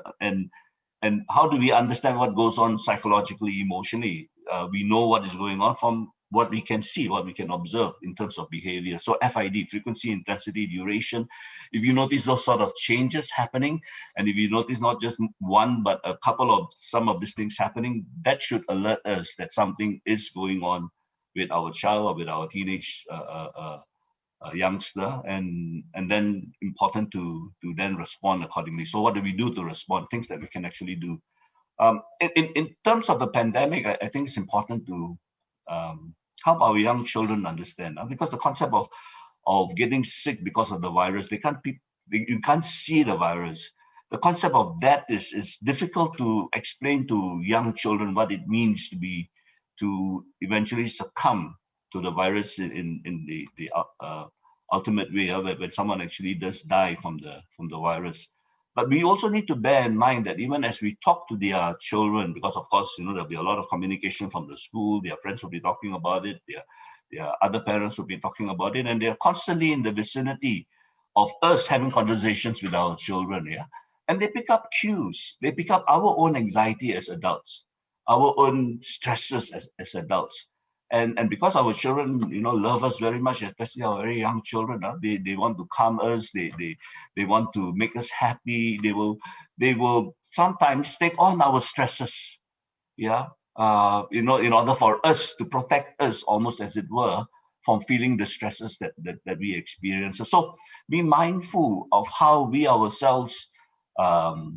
how do we understand what goes on psychologically, emotionally? We know what is going on from what we can see, what we can observe in terms of behavior. So FID, frequency, intensity, duration. If you notice those sort of changes happening, and if you notice not just one, but a couple of some of these things happening, that should alert us that something is going on with our child or with our teenage youngster, and then important to then respond accordingly. So what do we do to respond? Things that we can actually do. In terms of the pandemic, I think it's important to help our young children understand, because the concept of getting sick because of the virus, you can't see the virus. The concept of that is difficult to explain to young children what it means to eventually succumb to the virus in the ultimate way, when someone actually does die from the virus. But we also need to bear in mind that even as we talk to their children, because of course, there'll be a lot of communication from the school, their friends will be talking about it, their other parents will be talking about it, and they're constantly in the vicinity of us having conversations with our children, yeah. And they pick up cues, they pick up our own anxiety as adults, our own stresses as adults. And because our children, love us very much, especially our very young children, they want to calm us, they want to make us happy. They will sometimes take on our stresses, yeah, in order for us to protect us, almost as it were, from feeling the stresses that we experience. So be mindful of how we ourselves talk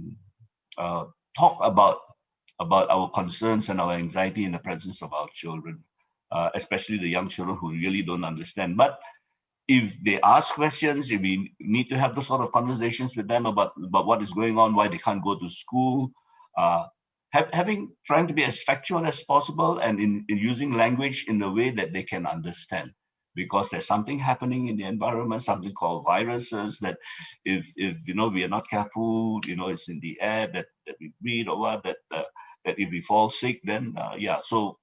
about our concerns and our anxiety in the presence of our children. Especially the young children who really don't understand. But if they ask questions, if we need to have those sort of conversations with them about what is going on, why they can't go to school, trying to be as factual as possible, and in using language in the way that they can understand. Because there's something happening in the environment, something called viruses, that if we are not careful, it's in the air that we breathe, or what, that if we fall sick, then so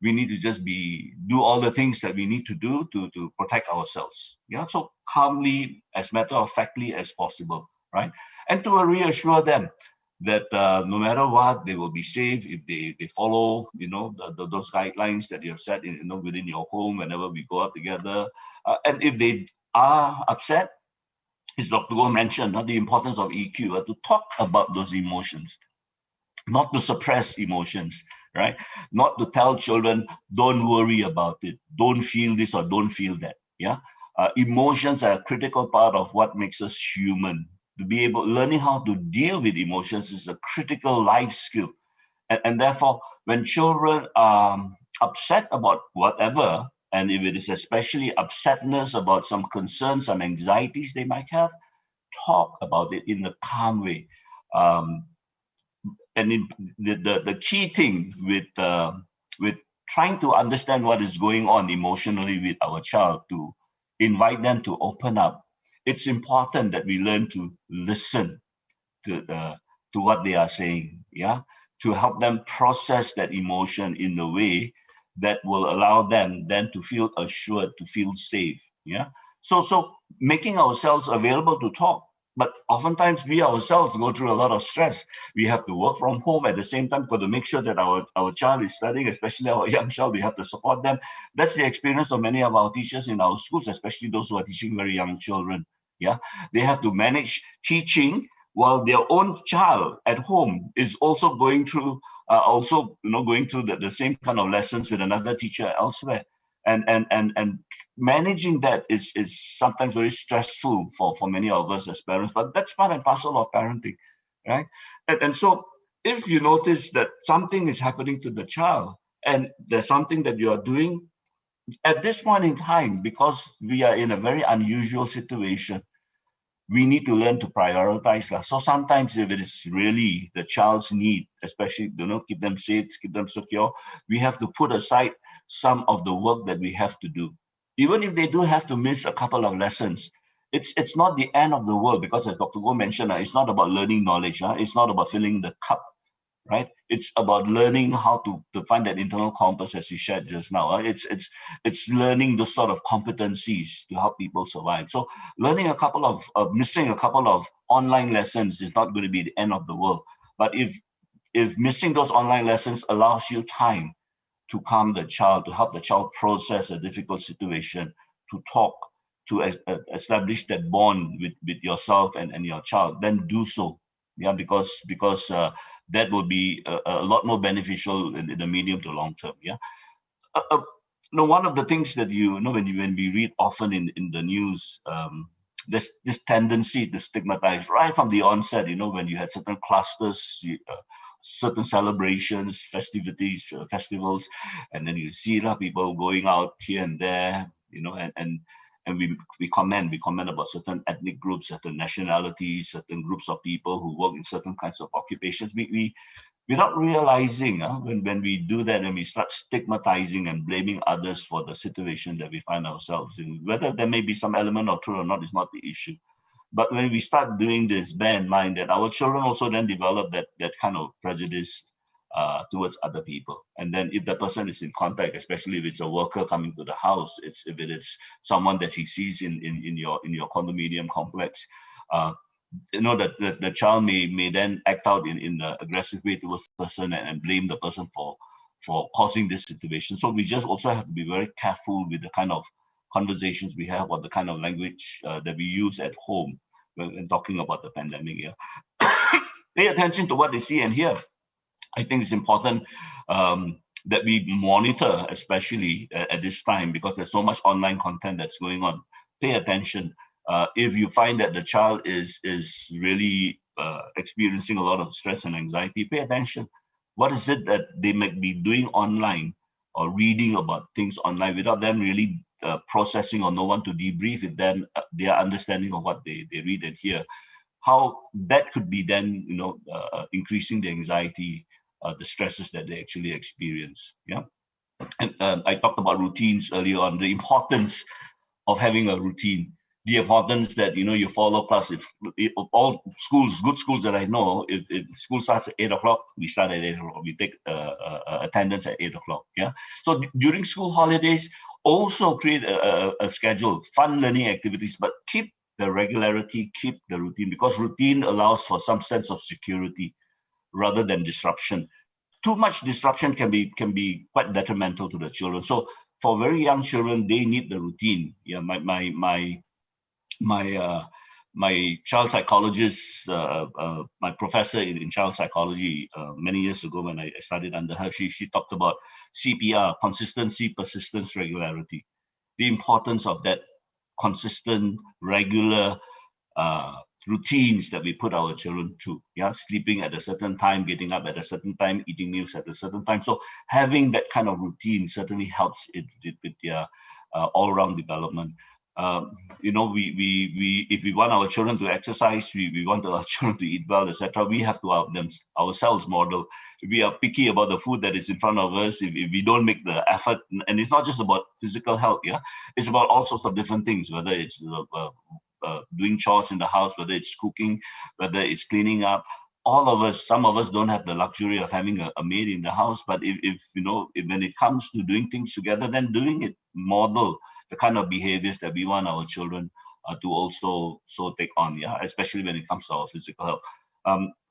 we need to just do all the things that we need to do to protect ourselves. Yeah, so calmly, as matter of factly as possible, right? And to reassure them that no matter what, they will be safe if they follow, those guidelines that you have set within your home whenever we go out together. And if they are upset, as Dr. Goh mentioned, the importance of EQ, to talk about those emotions, not to suppress emotions, right? Not to tell children, don't worry about it, don't feel this or don't feel that, yeah? Emotions are a critical part of what makes us human. To be learning how to deal with emotions is a critical life skill. And therefore, when children are upset about whatever, and if it is especially upsetness about some concerns, some anxieties they might have, talk about it in a calm way. And the key thing with trying to understand what is going on emotionally with our child, to invite them to open up, it's important that we learn to listen to what they are saying, yeah, to help them process that emotion in a way that will allow them then to feel assured, to feel safe, yeah. So making ourselves available to talk. But oftentimes we ourselves go through a lot of stress. We have to work from home at the same time, got to make sure that our child is studying, especially our young child. We have to support them. That's the experience of many of our teachers in our schools, especially those who are teaching very young children. Yeah, they have to manage teaching while their own child at home is also going through, the same kind of lessons with another teacher elsewhere. And managing that is sometimes very stressful for many of us as parents, but that's part and parcel of parenting, right? And so if you notice that something is happening to the child and there's something that you are doing at this point in time, because we are in a very unusual situation, we need to learn to prioritize. So sometimes if it is really the child's need, especially, keep them safe, keep them secure, we have to put aside some of the work that we have to do. Even if they do have to miss a couple of lessons, it's not the end of the world, because as Dr. Goh mentioned, it's not about learning knowledge. It's not about filling the cup, right? It's about learning how to find that internal compass, as you shared just now. It's learning the sort of competencies to help people survive. So learning missing a couple of online lessons is not going to be the end of the world. But if missing those online lessons allows you time to calm the child, to help the child process a difficult situation, to talk, to establish that bond with yourself and your child, then do so. Yeah, because that will be a lot more beneficial in the medium to long term. Yeah. One of the things that when we read often in the news, there's this tendency to stigmatize right from the onset. When you had certain clusters, certain celebrations, festivities, festivals, and then you see people going out here and there, and we comment about certain ethnic groups, certain nationalities, certain groups of people who work in certain kinds of occupations. We without realizing, when we do that, and we start stigmatizing and blaming others for the situation that we find ourselves in, whether there may be some element of truth or not is not the issue. But when we start doing this, bear in mind that our children also then develop that kind of prejudice towards other people. And then if the person is in contact, especially if it's a worker coming to the house, if it's someone that he sees in your condominium complex, that the child may then act out in an aggressive way towards the person and blame the person for causing this situation. So we just also have to be very careful with the kind of conversations we have, or the kind of language that we use at home when talking about the pandemic. Yeah. Pay attention to what they see and hear. I think it's important that we monitor, especially at this time, because there's so much online content that's going on. Pay attention. If you find that the child is really experiencing a lot of stress and anxiety, pay attention. What is it that they might be doing online or reading about things online without them really processing, or no one to debrief with them their understanding of what they read and hear? How that could be then, increasing the anxiety, the stresses that they actually experience. Yeah. And I talked about routines earlier on, the importance of having a routine. The importance that you follow class. If all schools, good schools that I know, if school starts at 8 o'clock, we start at 8 o'clock. We take attendance at 8 o'clock. Yeah. So during school holidays, also create a schedule, fun learning activities, but keep the regularity, keep the routine, because routine allows for some sense of security rather than disruption. Too much disruption can be quite detrimental to the children. So for very young children, they need the routine. Yeah, my child psychologist, my professor in child psychology many years ago when I studied under her, she talked about CPR, consistency, persistence, regularity. The importance of that consistent, regular routines that we put our children through. Yeah, sleeping at a certain time, getting up at a certain time, eating meals at a certain time. So having that kind of routine certainly helps it with their all-round development. If we want our children to exercise, we want our children to eat well, etc. We have to ourselves model. If we are picky about the food that is in front of us, if we don't make the effort, and it's not just about physical health, yeah, it's about all sorts of different things, whether it's doing chores in the house, whether it's cooking, whether it's cleaning up. All of us, some of us don't have the luxury of having a maid in the house, but if when it comes to doing things together, then model the kind of behaviors that we want our children to also take on, yeah, especially when it comes to our physical health.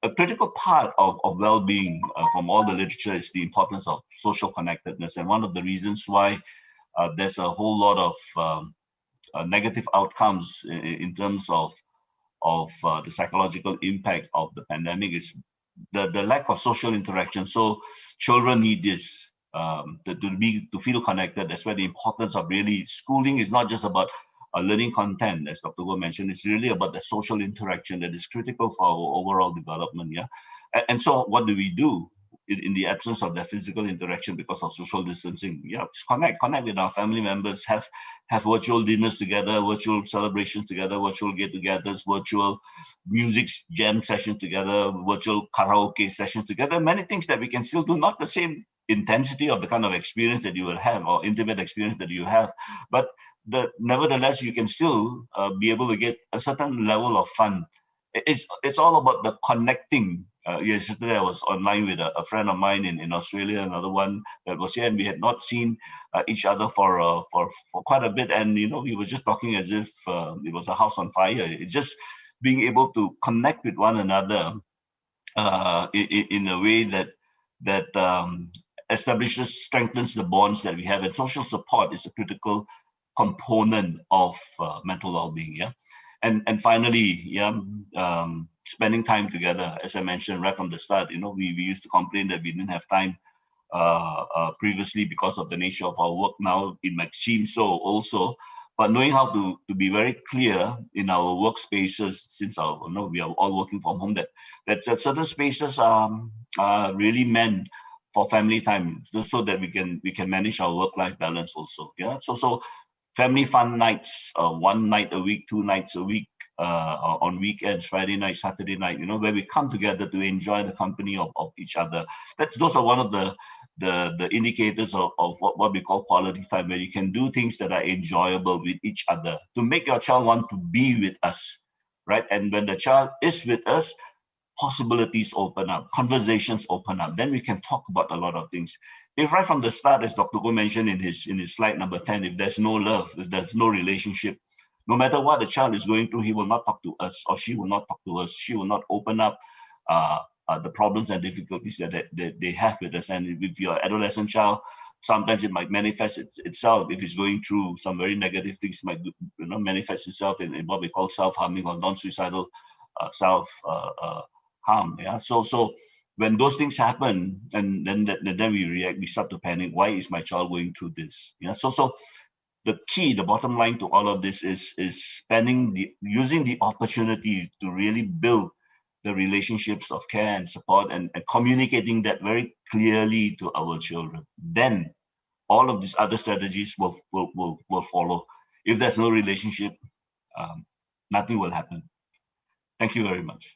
A critical part of well-being from all the literature is the importance of social connectedness. And one of the reasons why there's a whole lot of negative outcomes in terms of the psychological impact of the pandemic is the lack of social interaction. So children need this to feel connected. That's where the importance of really schooling is not just about learning content, as Dr. Goh mentioned. It's really about the social interaction that is critical for our overall development. Yeah, and so what do? in the absence of that physical interaction because of social distancing. Yeah, just connect with our family members, have virtual dinners together, virtual celebrations together, virtual get-togethers, virtual music jam sessions together, virtual karaoke sessions together, many things that we can still do, not the same intensity of the kind of experience that you will have or intimate experience that you have, but nevertheless, you can still be able to get a certain level of fun. It's all about the connecting. Yesterday I was online with a friend of mine in Australia, another one that was here, and we had not seen each other for quite a bit. And we were just talking as if it was a house on fire. It's just being able to connect with one another in a way that establishes, strengthens the bonds that we have. And social support is a critical component of mental well-being. Yeah. And finally, spending time together. As I mentioned right from the start, we used to complain that we didn't have time previously because of the nature of our work. Now it might seem so also, but knowing how to be very clear in our workspaces, since we are all working from home, that certain spaces are really meant for family time, so that we can manage our work-life balance also. Yeah. So family fun nights, 1 night a week, 2 nights a week, on weekends, Friday night, Saturday night, where we come together to enjoy the company of each other. Those are one of the indicators of what we call quality time, where you can do things that are enjoyable with each other to make your child want to be with us, right? And when the child is with us, possibilities open up, conversations open up. Then we can talk about a lot of things. If right from the start, as Dr. Goh mentioned in his slide number 10, if there's no love, if there's no relationship, no matter what the child is going through, he will not talk to us, or she will not talk to us. She will not open up the problems and difficulties that they have with us. And with your adolescent child, sometimes it might manifest itself. If it's going through some very negative things, might manifest itself in what we call self-harming or non-suicidal self-harm. Yeah. So when those things happen, and then we react, we start to panic. Why is my child going through this? Yeah. So the bottom line to all of this is using the opportunity to really build the relationships of care and support, and communicating that very clearly to our children. Then all of these other strategies will follow. If there's no relationship, nothing will happen. Thank you very much.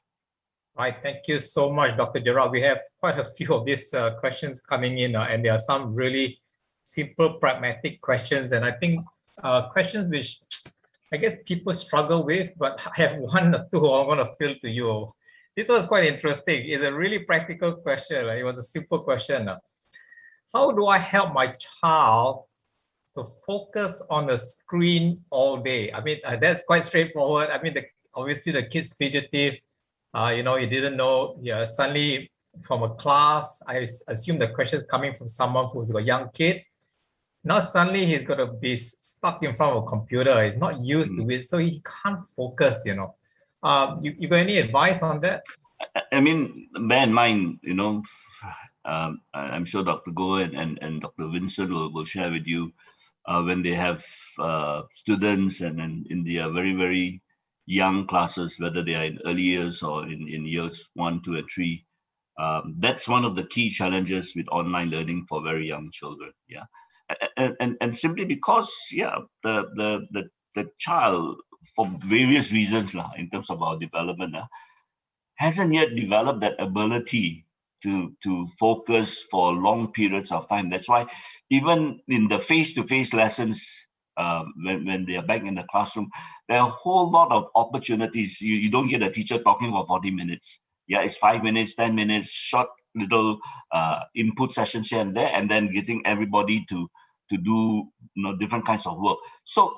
Right, thank you so much, Dr. Gerard. We have quite a few of these questions coming in, and there are some really simple, pragmatic questions, and I think questions which I guess people struggle with, but I have one or two I want to fill to you. This was quite interesting. It's a really practical question. It was a simple question. How do I help my child to focus on the screen all day? I mean, that's quite straightforward. I mean, obviously the kid's fidgetive. You didn't know. Yeah, suddenly from a class, I assume the question is coming from someone who's got a young kid. Now suddenly he's got to be stuck in front of a computer. He's not used to it, so he can't focus. You got any advice on that? I mean, bear in mind, I'm sure Dr. Goh and Dr. Vincent will share with you when they have students and in their very, very young classes, whether they are in early years or in years 1, 2, and 3. That's one of the key challenges with online learning for very young children. Yeah, and simply because the child, for various reasons in terms of our development, hasn't yet developed that ability to focus for long periods of time. That's why even in the face-to-face lessons, when they are back in the classroom, there are a whole lot of opportunities. You don't get a teacher talking for 40 minutes. Yeah, it's 5 minutes, 10 minutes, short little input sessions here and there, and then getting everybody to do different kinds of work. So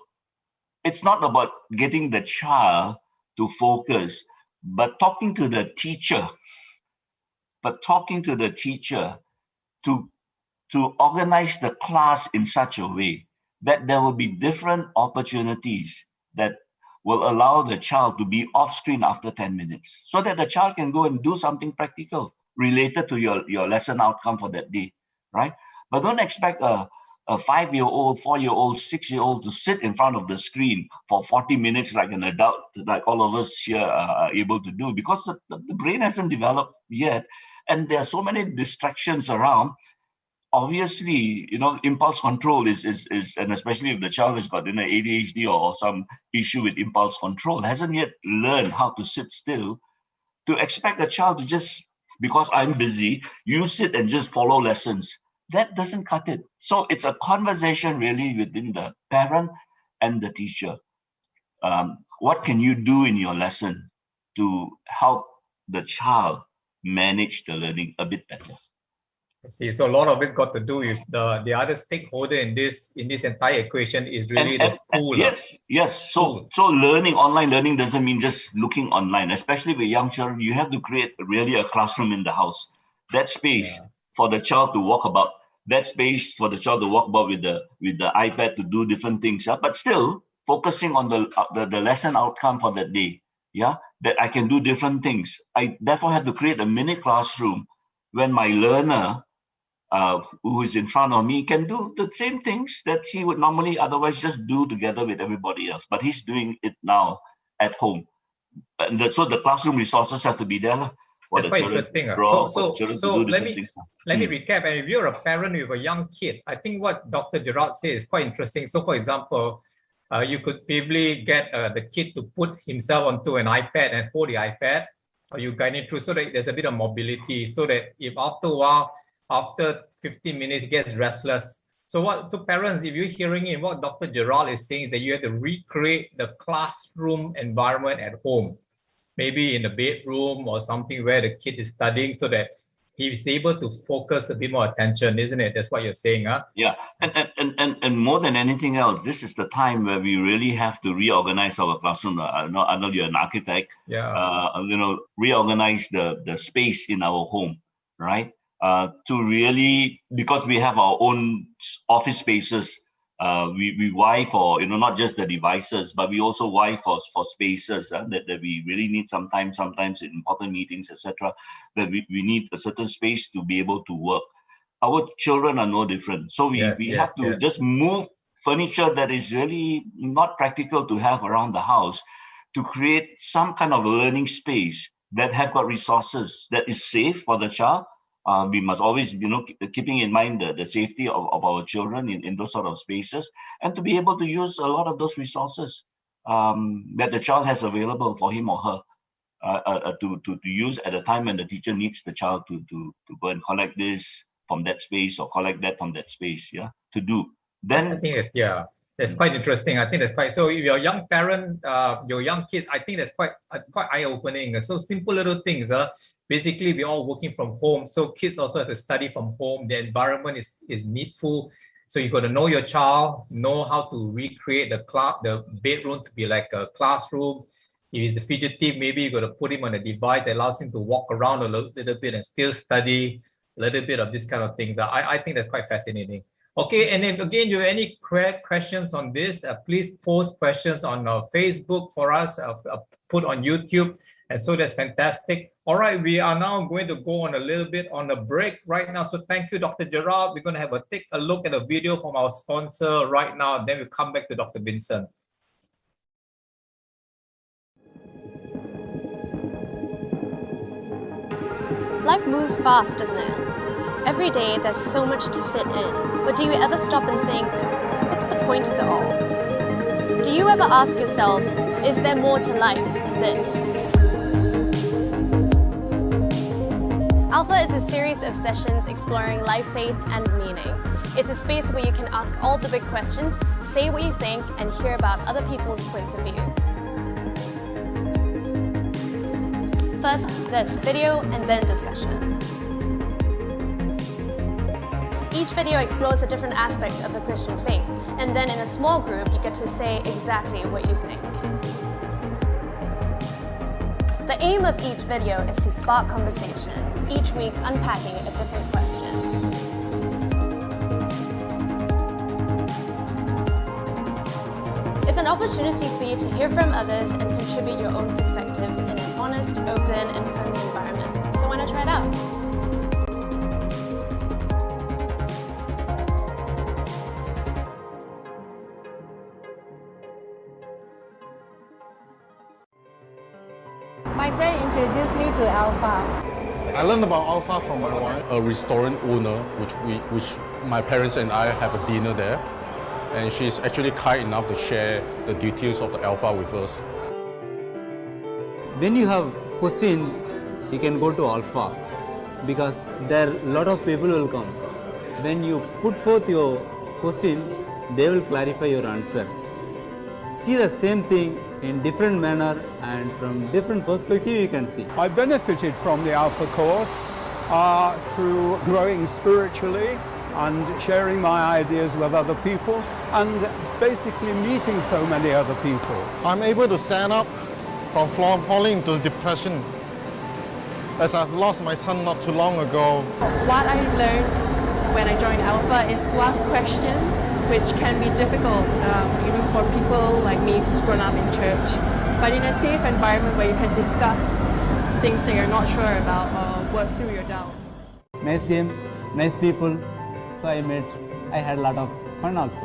it's not about getting the child to focus, but talking to the teacher. To organize the class in such a way that there will be different opportunities that will allow the child to be off screen after 10 minutes, so that the child can go and do something practical related to your lesson outcome for that day, right? But don't expect a 5-year-old, 4-year-old, 6-year-old to sit in front of the screen for 40 minutes like an adult, like all of us here are able to do, because the brain hasn't developed yet. And there are so many distractions around. Obviously, impulse control is, and especially if the child has got ADHD or some issue with impulse control, hasn't yet learned how to sit still, to expect a child to just, because I'm busy, you sit and just follow lessons. That doesn't cut it. So it's a conversation really within the parent and the teacher. What can you do in your lesson to help the child manage the learning a bit better? I see. So a lot of it's got to do with the other stakeholder in this entire equation is really the school. Yes. So online learning doesn't mean just looking online, especially with young children. You have to create really a classroom in the house. That space for the child to walk about. That space for the child to walk about with the iPad to do different things. Yeah? But still focusing on the lesson outcome for that day. Yeah, that I can do different things. I therefore have to create a mini classroom when my learner who is in front of me can do the same things that he would normally otherwise just do together with everybody else. But he's doing it now at home. And so the classroom resources have to be there. That's quite interesting. So let me recap. And if you're a parent with a young kid, I think what Dr. Gerard said is quite interesting. So for example, you could probably get the kid to put himself onto an iPad and hold the iPad, or you guide it through so that there's a bit of mobility, so that if after a while, after 15 minutes, it gets restless. So parents, if you're hearing it, what Dr. Gerard is saying is that you have to recreate the classroom environment at home, maybe in the bedroom or something where the kid is studying, so that he is able to focus a bit more attention, isn't it? That's what you're saying, huh? Yeah, and more than anything else, this is the time where we really have to reorganize our classroom. I know you're an architect. Yeah. Reorganize the space in our home, right? To really, because we have our own office spaces, we vie for, not just the devices, but we also vie for spaces that we really need sometimes in important meetings, etc. That we need a certain space to be able to work. Our children are no different. So we have to just move furniture that is really not practical to have around the house to create some kind of learning space that have got resources that is safe for the child. We must always, keeping in mind the safety of our children in those sort of spaces, and to be able to use a lot of those resources that the child has available for him or her to use at a time when the teacher needs the child to go and collect this from that space or collect that from that space, to do. Then I think that's quite interesting. I think that's quite, so if you're a young parent, your young kid, I think that's quite eye-opening. So simple little things. Basically, we're all working from home. So kids also have to study from home. The environment is needful. So you got to know your child, know how to recreate the bedroom to be like a classroom. If he's a fidgety, maybe you got to put him on a device that allows him to walk around a little bit and still study a little bit of this kind of things. I think that's quite fascinating. Okay, and if again you have any questions on this, please post questions on Facebook for us, put on YouTube. And so that's fantastic. All right, we are now going to go on a little bit on a break right now. So thank you, Dr. Gerard. We're going to take a look at a video from our sponsor right now. Then we'll come back to Dr. Vincent. Life moves fast, doesn't it? Every day there's so much to fit in. But do you ever stop and think, what's the point of it all? Do you ever ask yourself, is there more to life than this? Alpha is a series of sessions exploring life, faith, and meaning. It's a space where you can ask all the big questions, say what you think, and hear about other people's points of view. First, there's video and then discussion. Each video explores a different aspect of the Christian faith, and then in a small group, you get to say exactly what you think. The aim of each video is to spark conversation, each week unpacking a different question. It's an opportunity for you to hear from others and contribute your own perspective in an honest, open, and friendly environment. So why not try it out? My friend introduced me to Alpha. I learned about alpha from my wife. A restaurant owner, which my parents and I have a dinner there, and she's actually kind enough to share the details of the alpha with us. When you have question, you can go to alpha because there a lot of people will come. When you put forth your question, they will clarify your answer. See the same thing in different manner and from different perspective you can see. I benefited from the Alpha course through growing spiritually and sharing my ideas with other people and basically meeting so many other people. I'm able to stand up from falling into depression, as I've lost my son not too long ago. What I learned when I joined Alpha is to ask questions, which can be difficult, even for people like me who's grown up in church. But in a safe environment where you can discuss things that you're not sure about or work through your doubts. Nice game, nice people. So I had a lot of fun also.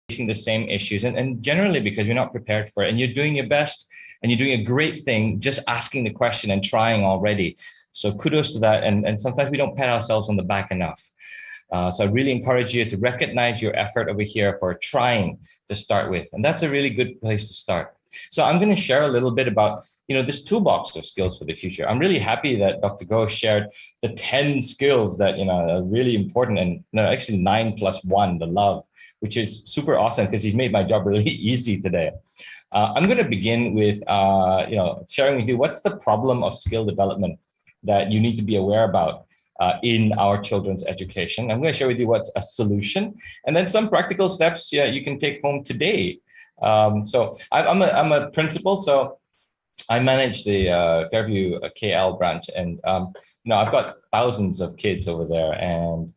Facing the same issues and generally because you're not prepared for it and you're doing your best and you're doing a great thing just asking the question and trying already. So kudos to that. And sometimes we don't pat ourselves on the back enough. So I really encourage you to recognize your effort over here for trying to start with. And that's a really good place to start. So I'm going to share a little bit about, this toolbox of skills for the future. I'm really happy that Dr. Goh shared the 10 skills that, are really important and actually 9 + 1, the love, which is super awesome because he's made my job really easy today. I'm going to begin with, sharing with you what's the problem of skill development that you need to be aware about in our children's education. I'm going to share with you what's a solution and then some practical steps you can take home today. So I'm a principal, so I manage the Fairview KL branch, and I've got thousands of kids over there, and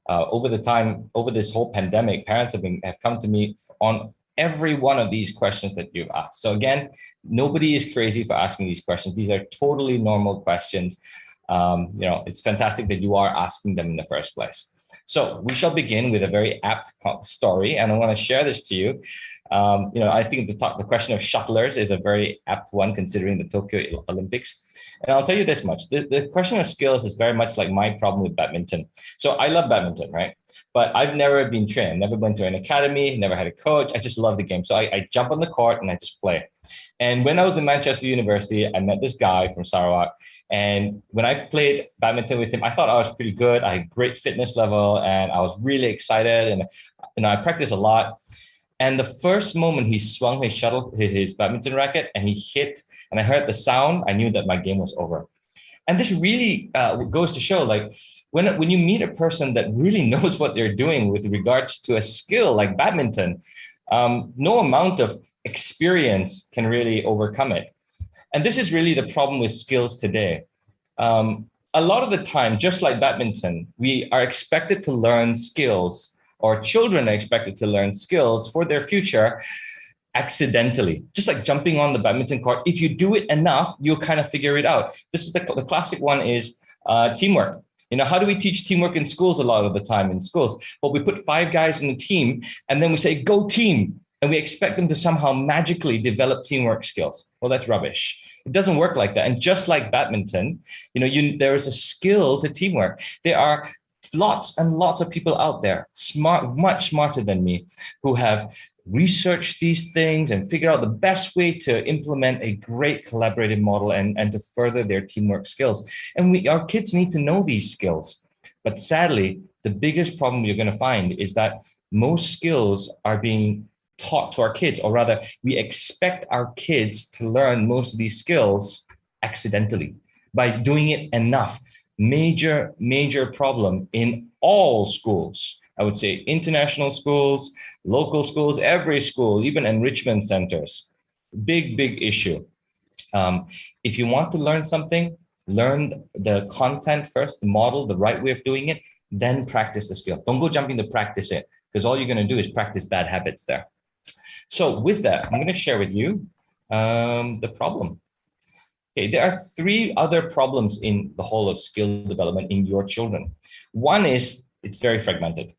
over this whole pandemic, parents have come to me on every one of these questions that you've asked. So again, nobody is crazy for asking these questions. These are totally normal questions. It's fantastic that you are asking them in the first place. So we shall begin with a very apt story, and I want to share this to you. I think the question of shuttlers is a very apt one considering the Tokyo Olympics. And I'll tell you this much, the question of skills is very much like my problem with badminton. So I love badminton, right? But I've never been trained, never went to an academy, never had a coach. I just love the game. So I jump on the court and I just play. And when I was in Manchester University, I met this guy from Sarawak. And when I played badminton with him, I thought I was pretty good. I had great fitness level and I was really excited. And I practiced a lot. And the first moment he swung his badminton racket and he hit, and I heard the sound, I knew that my game was over. And this really goes to show, like, when you meet a person that really knows what they're doing with regards to a skill like badminton, no amount of experience can really overcome it. And this is really the problem with skills today. A lot of the time, just like badminton, we are expected to learn skills, or children are expected to learn skills for their future accidentally, just like jumping on the badminton court. If you do it enough, you'll kind of figure it out. This is the classic one is teamwork. How do we teach teamwork in schools a lot of the time in schools? Well, we put 5 guys in a team and then we say, go team. And we expect them to somehow magically develop teamwork skills. Well, that's rubbish. It doesn't work like that. And just like badminton, there is a skill to teamwork. There are lots and lots of people out there, much smarter than me, who have researched these things and figured out the best way to implement a great collaborative model and to further their teamwork skills. And our kids need to know these skills. But sadly, the biggest problem you're going to find is that most skills are being taught to our kids, or rather, we expect our kids to learn most of these skills accidentally by doing it enough. Major problem in all schools. I would say international schools, local schools, every school, even enrichment centers. Big issue. If you want to learn something, learn the content first, the model, the right way of doing it, then practice the skill. Don't go jumping to practice it, because all you're going to do is practice bad habits there. So with that, I'm going to share with you the problem. Okay, there are 3 other problems in the whole of skill development in your children. One is it's very fragmented.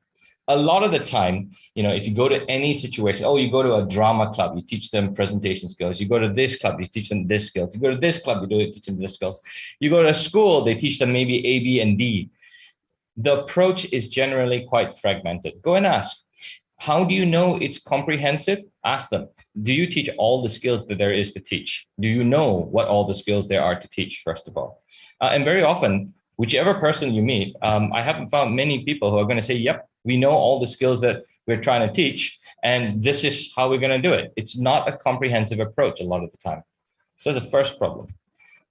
A lot of the time, if you go to any situation, you go to a drama club, you teach them presentation skills. You go to this club, you teach them this skills. You go to this club, you teach them this skills. You go to a school, they teach them maybe A, B, and D. The approach is generally quite fragmented. Go and ask. How do you know it's comprehensive? Ask them. Do you teach all the skills that there is to teach? Do you know what all the skills there are to teach, first of all? And very often, whichever person you meet, I haven't found many people who are going to say, yep, we know all the skills that we're trying to teach, and this is how we're going to do it. It's not a comprehensive approach a lot of the time. So the first problem.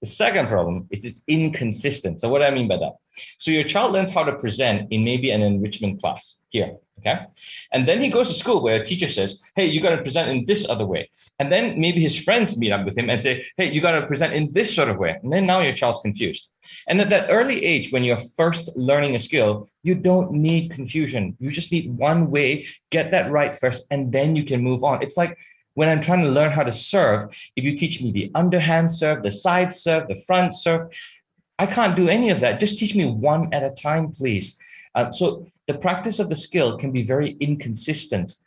The second problem is it's inconsistent. So what do I mean by that? So your child learns how to present in maybe an enrichment class here, okay? And then he goes to school where a teacher says, hey, you got to present in this other way. And then maybe his friends meet up with him and say, hey, you got to present in this sort of way. And then now your child's confused. And at that early age, when you're first learning a skill, you don't need confusion. You just need one way, get that right first, and then you can move on. It's like when I'm trying to learn how to serve, if you teach me the underhand serve, the side serve, the front serve, I can't do any of that. Just teach me one at a time, please. So the practice of the skill can be very inconsistent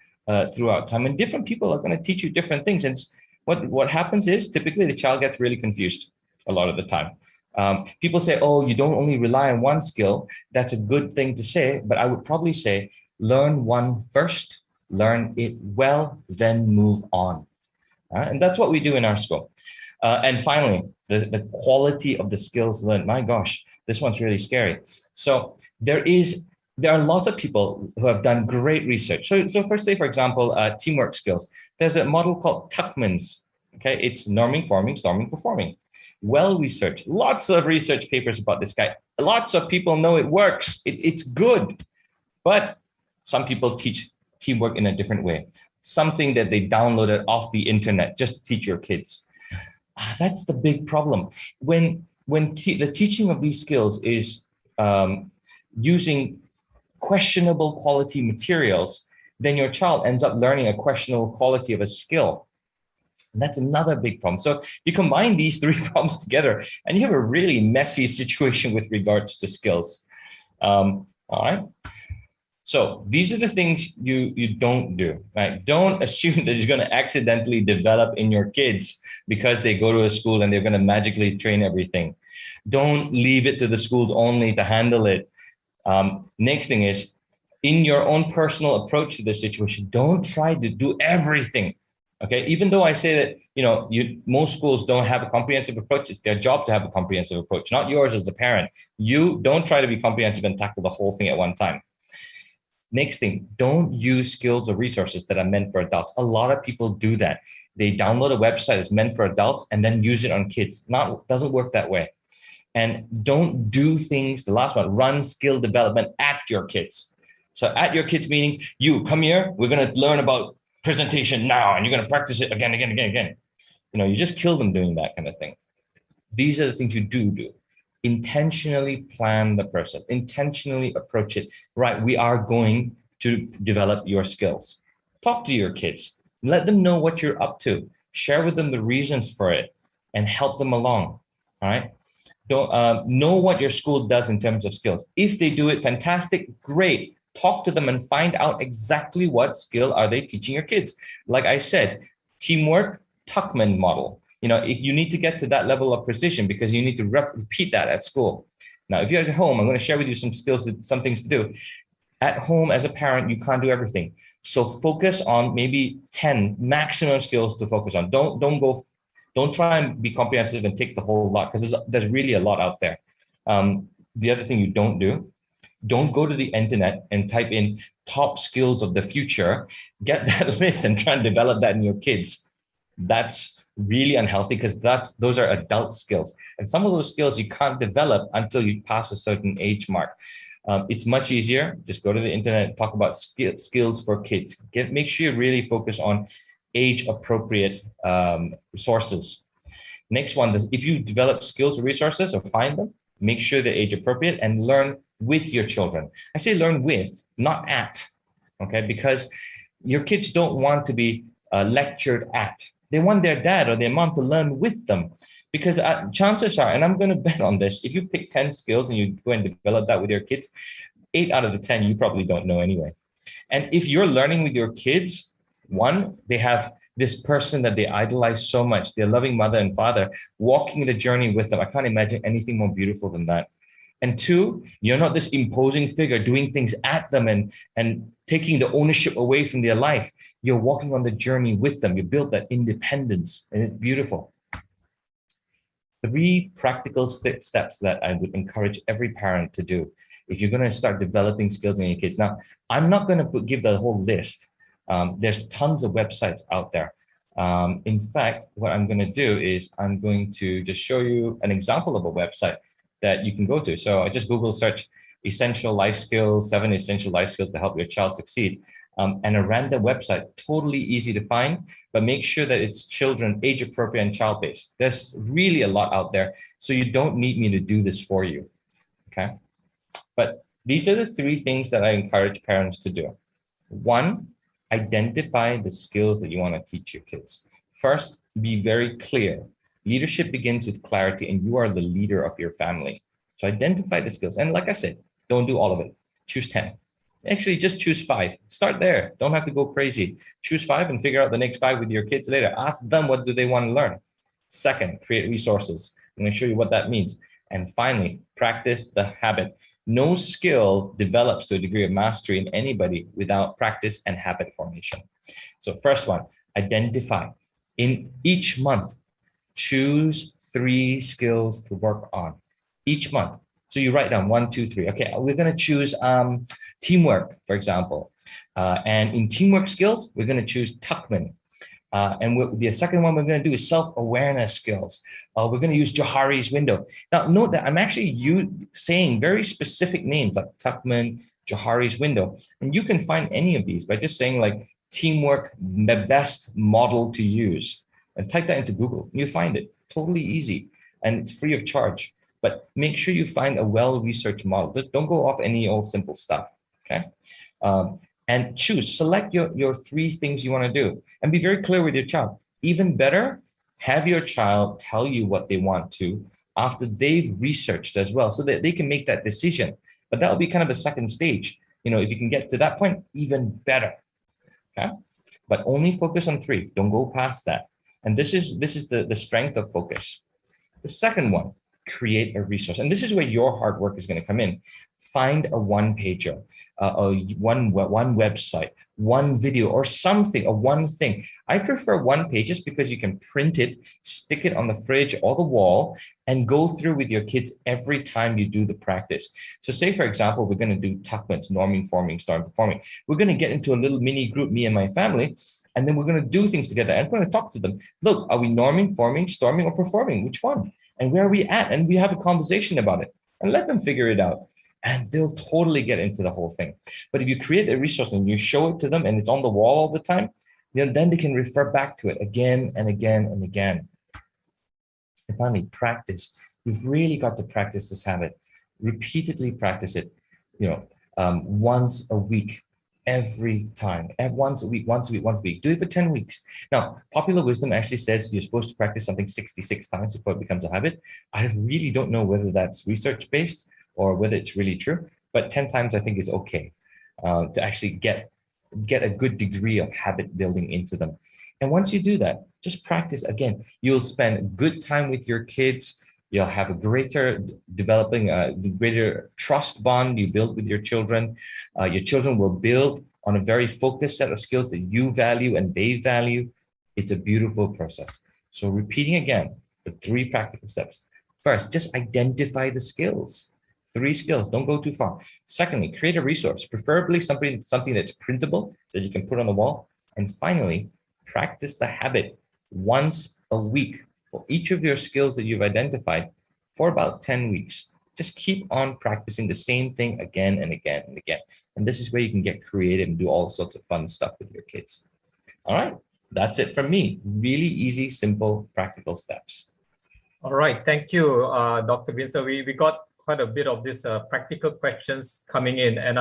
throughout time, and different people are going to teach you different things. And what happens is typically the child gets really confused a lot of the time. People say, oh, you don't only rely on one skill. That's a good thing to say, but I would probably say learn one first, learn it well, then move on. And that's what we do in our school. And finally, the quality of the skills learned. My gosh, this one's really scary. So there are lots of people who have done great research. So first, say, for example, teamwork skills. There's a model called Tuckman's. Okay, it's norming, forming, storming, performing. Well-researched, lots of research papers about this guy. Lots of people know it works. It's good. But some people teach teamwork in a different way. Something that they downloaded off the internet just to teach your kids. That's the big problem. When the teaching of these skills is using questionable quality materials, then your child ends up learning a questionable quality of a skill. And that's another big problem. So you combine these three problems together and you have a really messy situation with regards to skills. All right. So these are the things you don't do, right? Don't assume that you're going to accidentally develop in your kids because they go to a school and they're going to magically train everything. Don't leave it to the schools only to handle it. Next thing is, in your own personal approach to the situation, don't try to do everything. Okay, even though I say that most schools don't have a comprehensive approach, it's their job to have a comprehensive approach, not yours as a parent. You don't try to be comprehensive and tackle the whole thing at one time. Next thing, don't use skills or resources that are meant for adults. A lot of people do that. They download a website that's meant for adults and then use it on kids. Doesn't work that way. And don't do things, the last one, run skill development at your kids. So at your kids meeting, you come here, we're going to learn about presentation now, and you're going to practice it again. You just kill them doing that kind of thing. These are the things you do. Intentionally plan the process, intentionally approach it. Right, we are going to develop your skills. Talk to your kids, let them know what you're up to, share with them the reasons for it, and help them along. All right. Don't know what your school does in terms of skills. If they do it, fantastic, great. Talk to them and find out exactly what skill are they teaching your kids. Like I said, teamwork, Tuckman model. You need to get to that level of precision because you need to repeat that at school. Now, if you're at home, I'm going to share with you some skills, some things to do. At home, as a parent, you can't do everything. So focus on maybe 10 maximum skills to focus on. Don't try and be comprehensive and take the whole lot because there's really a lot out there. The other thing you don't go to the internet and type in top skills of the future, get that list and try and develop that in your kids. That's really unhealthy because those are adult skills. And some of those skills you can't develop until you pass a certain age mark. It's much easier. Just go to the internet and talk about skills for kids. Make sure you really focus on age appropriate resources. Next one, if you develop skills or resources or find them, make sure they're age appropriate and learn with your children. I say learn with, not at, okay? Because your kids don't want to be lectured at. They want their dad or their mom to learn with them. Because chances are, and I'm going to bet on this, if you pick 10 skills and you go and develop that with your kids, 8 out of the 10 you probably don't know anyway. And if you're learning with your kids, one, they have this person that they idolize so much, their loving mother and father, walking the journey with them. I can't imagine anything more beautiful than that. And two, you're not this imposing figure doing things at them and taking the ownership away from their life. You're walking on the journey with them. You build that independence, and it's beautiful. 3 practical steps that I would encourage every parent to do if you're going to start developing skills in your kids. Now, I'm not going to give the whole list. There's tons of websites out there. In fact, what I'm going to do is I'm going to just show you an example of a website that you can go to. So I just Google search essential life skills, 7 essential life skills to help your child succeed. And a random website, totally easy to find, but make sure that it's children, age appropriate and child-based. There's really a lot out there. So you don't need me to do this for you, okay? But these are the 3 things that I encourage parents to do. 1, identify the skills that you want to teach your kids. First, be very clear. Leadership begins with clarity, and you are the leader of your family. So identify the skills. And like I said, don't do all of it. Choose 10. Actually, just choose 5. Start there. Don't have to go crazy. Choose 5 and figure out the next 5 with your kids later. Ask them what do they want to learn. Second, create resources. I'm going to show you what that means. And finally, practice the habit. No skill develops to a degree of mastery in anybody without practice and habit formation. So first one, identify. In each month, choose 3 skills to work on each month. So you write down 1, 2, 3. Okay, we're going to choose teamwork, for example. And in teamwork skills, we're going to choose Tuckman. And the second one we're going to do is self-awareness skills. We're going to use Johari's window. Now, note that I'm actually saying very specific names like Tuckman, Johari's window. And you can find any of these by just saying like teamwork, the best model to use. And type that into Google. You'll find it totally easy. And it's free of charge. But make sure you find a well-researched model. Just don't go off any old simple stuff, okay? And select your 3 things you want to do. And be very clear with your child. even better, have your child tell you what they want to after they've researched as well, so that they can make that decision. But that'll be kind of a second stage. If you can get to that point, even better. Okay, but only focus on 3. Don't go past that. And this is the strength of focus. The second one, create a resource. And this is where your hard work is going to come in. Find a one-pager, one website, one video, or something, or one thing. I prefer one pages because you can print it, stick it on the fridge or the wall, and go through with your kids every time you do the practice. So say, for example, we're going to do tuckments, norming, forming, starting, performing. We're going to get into a little mini group, me and my family, and then we're going to do things together. And we're going to talk to them. Look, are we norming, forming, storming, or performing? Which one? And where are we at? And we have a conversation about it and let them figure it out. And they'll totally get into the whole thing. But if you create a resource and you show it to them and it's on the wall all the time, then they can refer back to it again and again and again. And finally, practice. You've really got to practice this habit. Repeatedly practice it, once a week, every time. Once a week. Do it for 10 weeks. Now, popular wisdom actually says you're supposed to practice something 66 times before it becomes a habit. I really don't know whether that's research-based or whether it's really true, but 10 times I think is okay to actually get a good degree of habit building into them. And once you do that, just practice again. You'll spend good time with your kids. You'll have a greater greater trust bond you build with your children. Your children will build on a very focused set of skills that you value and they value. It's a beautiful process. So repeating again, the 3 practical steps. First, just identify the skills. 3 skills, don't go too far. Secondly, create a resource, preferably something that's printable that you can put on the wall. And finally, practice the habit once a week for each of your skills that you've identified for about 10 weeks. Just keep on practicing the same thing again and again and again. And this is where you can get creative and do all sorts of fun stuff with your kids. All right, that's it from me. Really easy, simple, practical steps. All right, thank you, Dr. Vincent. We got quite a bit of these practical questions coming in. And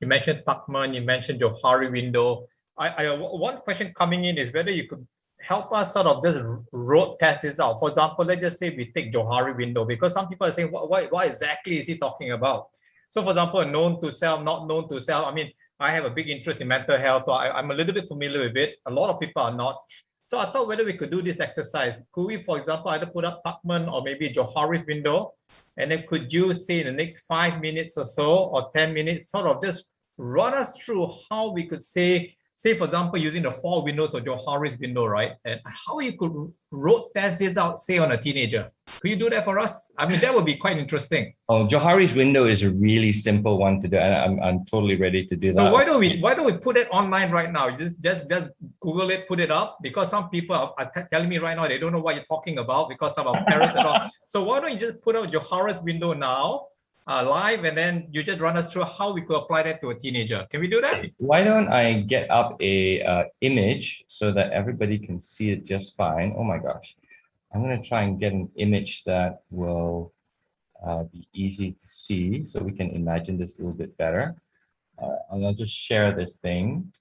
you mentioned Tuckman, you mentioned Johari window. One question coming in is whether you could help us sort of just road test this out. For example, let's just say we take Johari window, because some people are saying, what exactly is he talking about? So for example, known to self, not known to self. I mean, I have a big interest in mental health, so I'm a little bit familiar with it. A lot of people are not. So I thought whether we could do this exercise. Could we, for example, either put up Tuckman or maybe Johari window, and then could you say in the next 5 minutes or so, or 10 minutes, sort of just run us through how we could say, for example, using the 4 windows of Johari's window, right? And how you could road test this out, say on a teenager. Could you do that for us? I mean, that would be quite interesting. Oh, Johari's window is a really simple one to do, and I'm totally ready to do that. So why don't we put it online right now? Just Google it, put it up, because some people are telling me right now they don't know what you're talking about because some of our parents and all. So why don't you just put out Johari's window now? Live, and then you just run us through how we could apply that to a teenager. Can we do that? Why don't I get up a image so that everybody can see it just fine? Oh my gosh. I'm going to try and get an image that will be easy to see so we can imagine this a little bit better. And I'll just share this thing.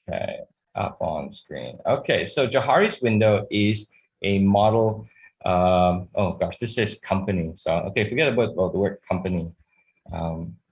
Okay, up on screen. Okay, so Johari's window is a model. Oh gosh, this says company. So okay, forget about the word company.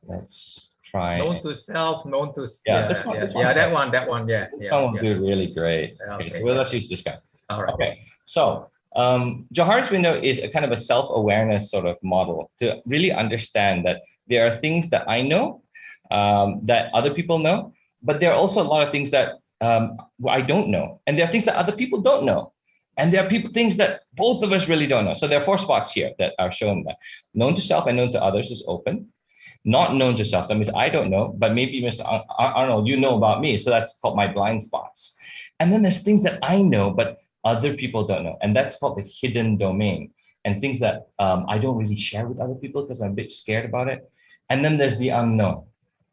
Let's try. Known to self, known to that one. Yeah. That will do really great. Okay, so let's use this guy. All right. Okay, so Johari's window is a kind of a self-awareness sort of model to really understand that there are things that I know that other people know, but there are also a lot of things that I don't know, and there are things that other people don't know. And there are things that both of us really don't know. So there are 4 spots here that are shown there. Known to self and known to others is open. Not known to self, that means I don't know, but maybe Mr. Arnold, you know about me. So that's called my blind spots. And then there's things that I know, but other people don't know. And that's called the hidden domain. And things that I don't really share with other people because I'm a bit scared about it. And then there's the unknown.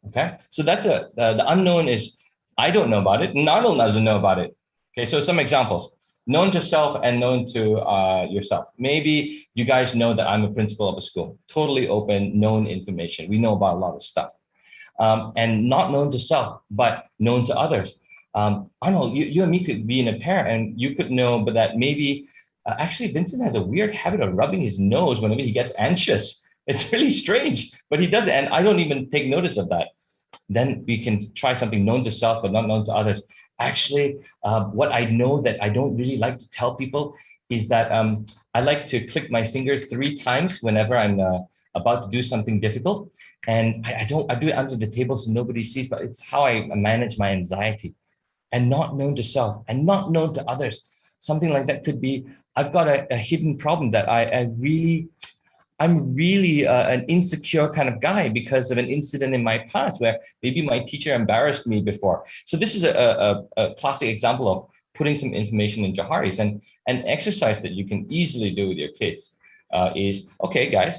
Okay, so that's the unknown is I don't know about it, and Arnold doesn't know about it. Okay, so some examples. Known to self and known to yourself. Maybe you guys know that I'm a principal of a school. Totally open, known information. We know about a lot of stuff. And not known to self, but known to others. Arnold, you and me could be in a pair, and you could know, but that maybe actually Vincent has a weird habit of rubbing his nose whenever he gets anxious. It's really strange, but he does it, and I don't even take notice of that. Then we can try something known to self but not known to others. Actually, what I know that I don't really like to tell people is that I like to click my fingers 3 times whenever I'm about to do something difficult. And I do it under the table so nobody sees, but it's how I manage my anxiety. And not known to self and not known to others. Something like that could be, I've got a hidden problem that I'm really an insecure kind of guy because of an incident in my past where maybe my teacher embarrassed me before. So this is a classic example of putting some information in Joharis. And an exercise that you can easily do with your kids is, okay, guys,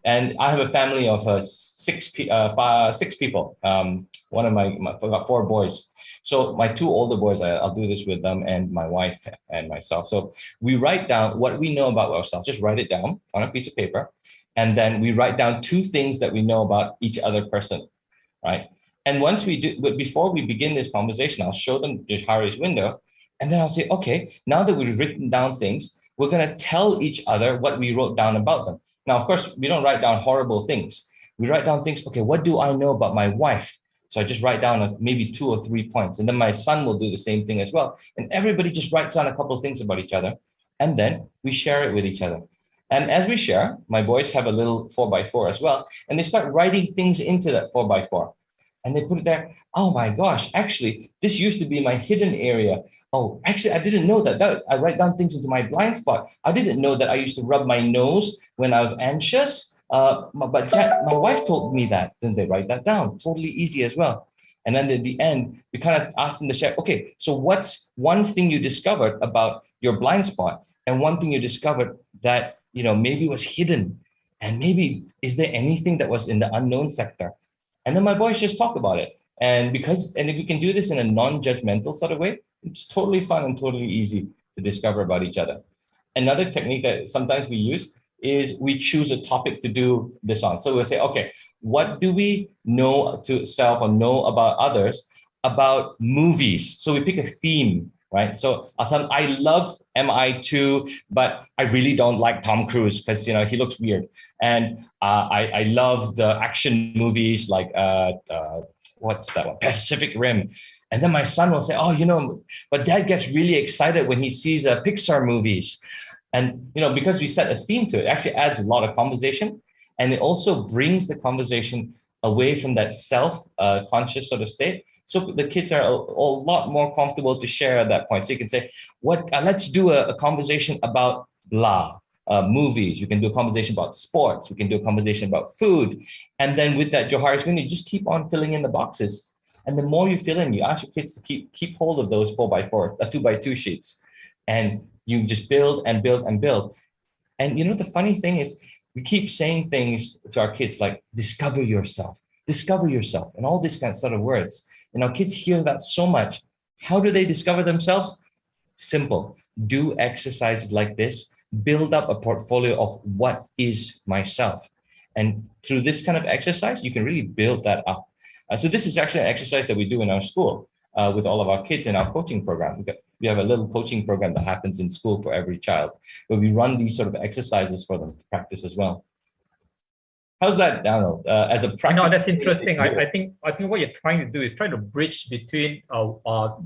and I have a family of 6 people. One of I've got 4 boys. So my 2 older boys, I'll do this with them and my wife and myself. So we write down what we know about ourselves, just write it down on a piece of paper. And then we write down 2 things that we know about each other person, right? And once we do, but before we begin this conversation, I'll show them Johari's window. And then I'll say, okay, now that we've written down things, we're gonna tell each other what we wrote down about them. Now, of course, we don't write down horrible things. We write down things, okay, what do I know about my wife? So I just write down maybe 2 or 3 points. And then my son will do the same thing as well. And everybody just writes down a couple of things about each other. And then we share it with each other. And as we share, my boys have a little 4x4 as well. And they start writing things into that 4x4. And they put it there. Oh my gosh, actually, this used to be my hidden area. Oh, actually, I didn't know that. I write down things into my blind spot. I didn't know that I used to rub my nose when I was anxious. But my wife told me that. Then they write that down. Totally easy as well. And then at the end, we kind of ask them to share, okay, so what's one thing you discovered about your blind spot and one thing you discovered that, maybe was hidden? And maybe, is there anything that was in the unknown sector? And then my boys just talk about it. And if you can do this in a non-judgmental sort of way, it's totally fun and totally easy to discover about each other. Another technique that sometimes we use is we choose a topic to do this on. So we'll say, okay, what do we know to self or know about others about movies? So we pick a theme, right? So I'll tell them, I love MI2, but I really don't like Tom Cruise because, he looks weird. And I love the action movies like, what's that one? Pacific Rim. And then my son will say, oh, but dad gets really excited when he sees Pixar movies. And, because we set a theme to it, actually adds a lot of conversation. And it also brings the conversation away from that self-conscious sort of state. So the kids are a lot more comfortable to share at that point. So you can say, let's do a conversation about blah, movies. We can do a conversation about sports. We can do a conversation about food. And then with that Johari's window, you just keep on filling in the boxes. And the more you fill in, you ask your kids to keep hold of those 4x4, 2x2 sheets. And you just build and build and build. And the funny thing is, we keep saying things to our kids like, discover yourself, and all these kind of sort of words. And our kids hear that so much. How do they discover themselves? Simple. Do exercises like this. Build up a portfolio of what is myself. And through this kind of exercise, you can really build that up. So this is actually an exercise that we do in our school with all of our kids in our coaching program. We have a little coaching program that happens in school for every child, where we run these sort of exercises for them to practice as well. How's that, Arnold? As a practice? No, that's interesting. I think what you're trying to do is try to bridge between what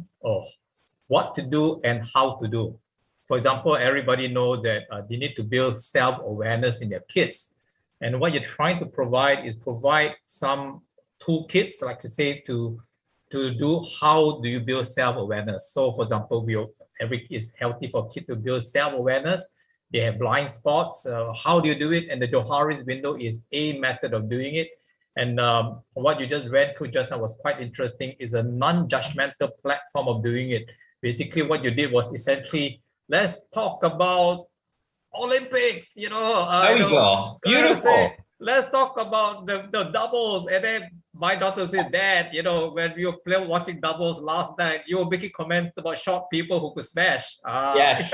to do and how to do. For example, everybody knows that they need to build self-awareness in their kids. And what you're trying to provide some toolkits, like to say, to do how do you build self-awareness. So for example, it's healthy for kids to build self-awareness. They have blind spots. How do you do it? And the Johari's window is a method of doing it. And what you just read through just now was quite interesting, is a non-judgmental platform of doing it. Basically, what you did was essentially, let's talk about Olympics, There we go. Beautiful. Let's talk about the doubles. And then my daughter said, Dad, when we were watching doubles last night, you were making comments about short people who could smash. Yes.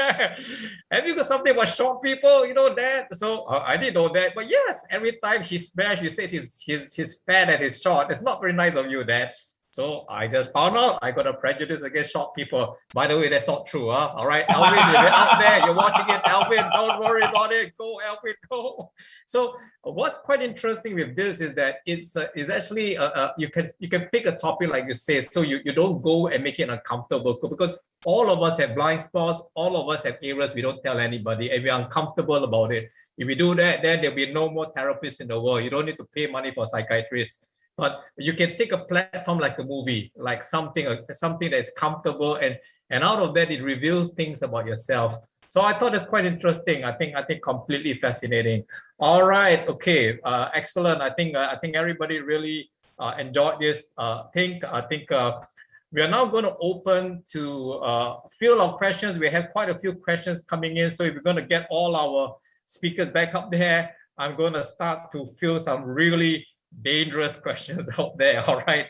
Have you got something about short people, Dad? So I didn't know that. But yes, every time he smashed, you said he's fat and he's short. It's not very nice of you, Dad. So I just found out I got a prejudice against short people. By the way, that's not true. All right, Alvin, if you're out there, you're watching it, Alvin, don't worry about it. Go, Alvin, go. So what's quite interesting with this is that it's actually you can pick a topic like you say, so you don't go and make it uncomfortable, because all of us have blind spots, all of us have areas we don't tell anybody, and we're uncomfortable about it. If we do that, then there'll be no more therapists in the world. You don't need to pay money for psychiatrists. But you can take a platform like a movie, like something that is comfortable, and out of that it reveals things about yourself. So I thought it's quite interesting. I think completely fascinating. All right, okay, excellent. I think everybody really enjoyed this. I think we are now going to open to a field of questions. We have quite a few questions coming in. So if we're going to get all our speakers back up there, I'm going to start to fill some really dangerous questions out there. All right,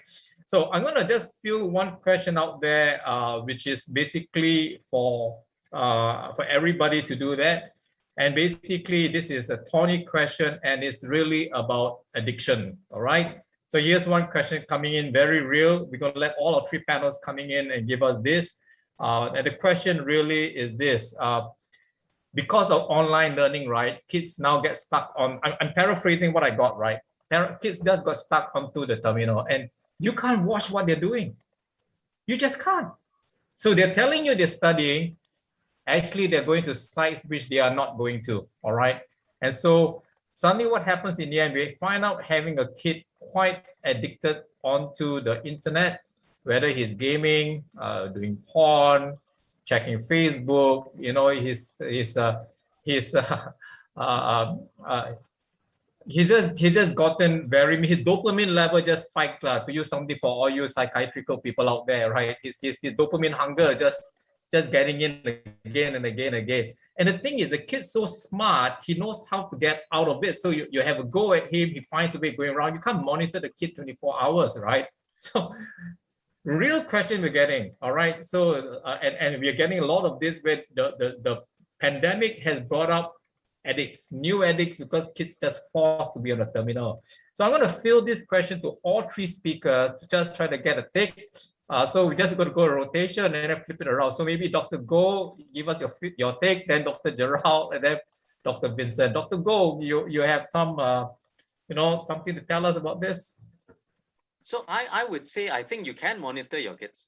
so I'm going to just fill one question out there, which is basically for everybody to do that. And basically this is a thorny question, and it's really about addiction. All right, so here's one question coming in, very real. We're going to let all our three panels coming in and give us this, and the question really is this. Because of online learning, right, kids now get stuck on, I'm paraphrasing what I got, right? Kids just got stuck onto the terminal, and you can't watch what they're doing. You just can't. So they're telling you they're studying. Actually, they're going to sites which they are not going to. All right. And so suddenly what happens in the end, we find out having a kid quite addicted onto the internet, whether he's gaming, doing porn, checking Facebook, you know, he's just gotten very, his dopamine level just spiked, to use something for all you psychiatrical people out there, right? His dopamine hunger just getting in again and again and again. And the thing is, the kid's so smart, he knows how to get out of it. So you have a go at him, he finds a way going around. You can't monitor the kid 24 hours, right? So real question we're getting, all right? So, and we're getting a lot of this where the pandemic has brought up addicts, new addicts, because kids just forced to be on the terminal. So I'm going to fill this question to all three speakers to just try to get a take. So we're just going to go a rotation and then flip it around. So maybe Dr. Go, give us your take, then Dr. Gerard, and then Dr. Vincent. Dr. Go, you have some, something to tell us about this? So I would say, I think you can monitor your kids.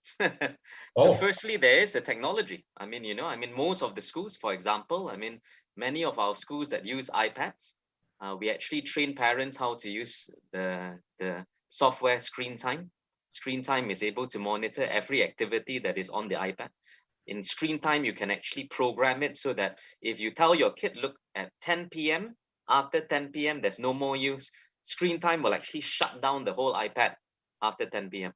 So firstly, there is the technology. I mean, most of the schools, for example, many of our schools that use iPads, we actually train parents how to use the software Screen Time. Screen Time is able to monitor every activity that is on the iPad. In Screen Time, you can actually program it so that if you tell your kid, look, at 10 p.m., after 10 p.m., there's no more use, Screen Time will actually shut down the whole iPad after 10 p.m.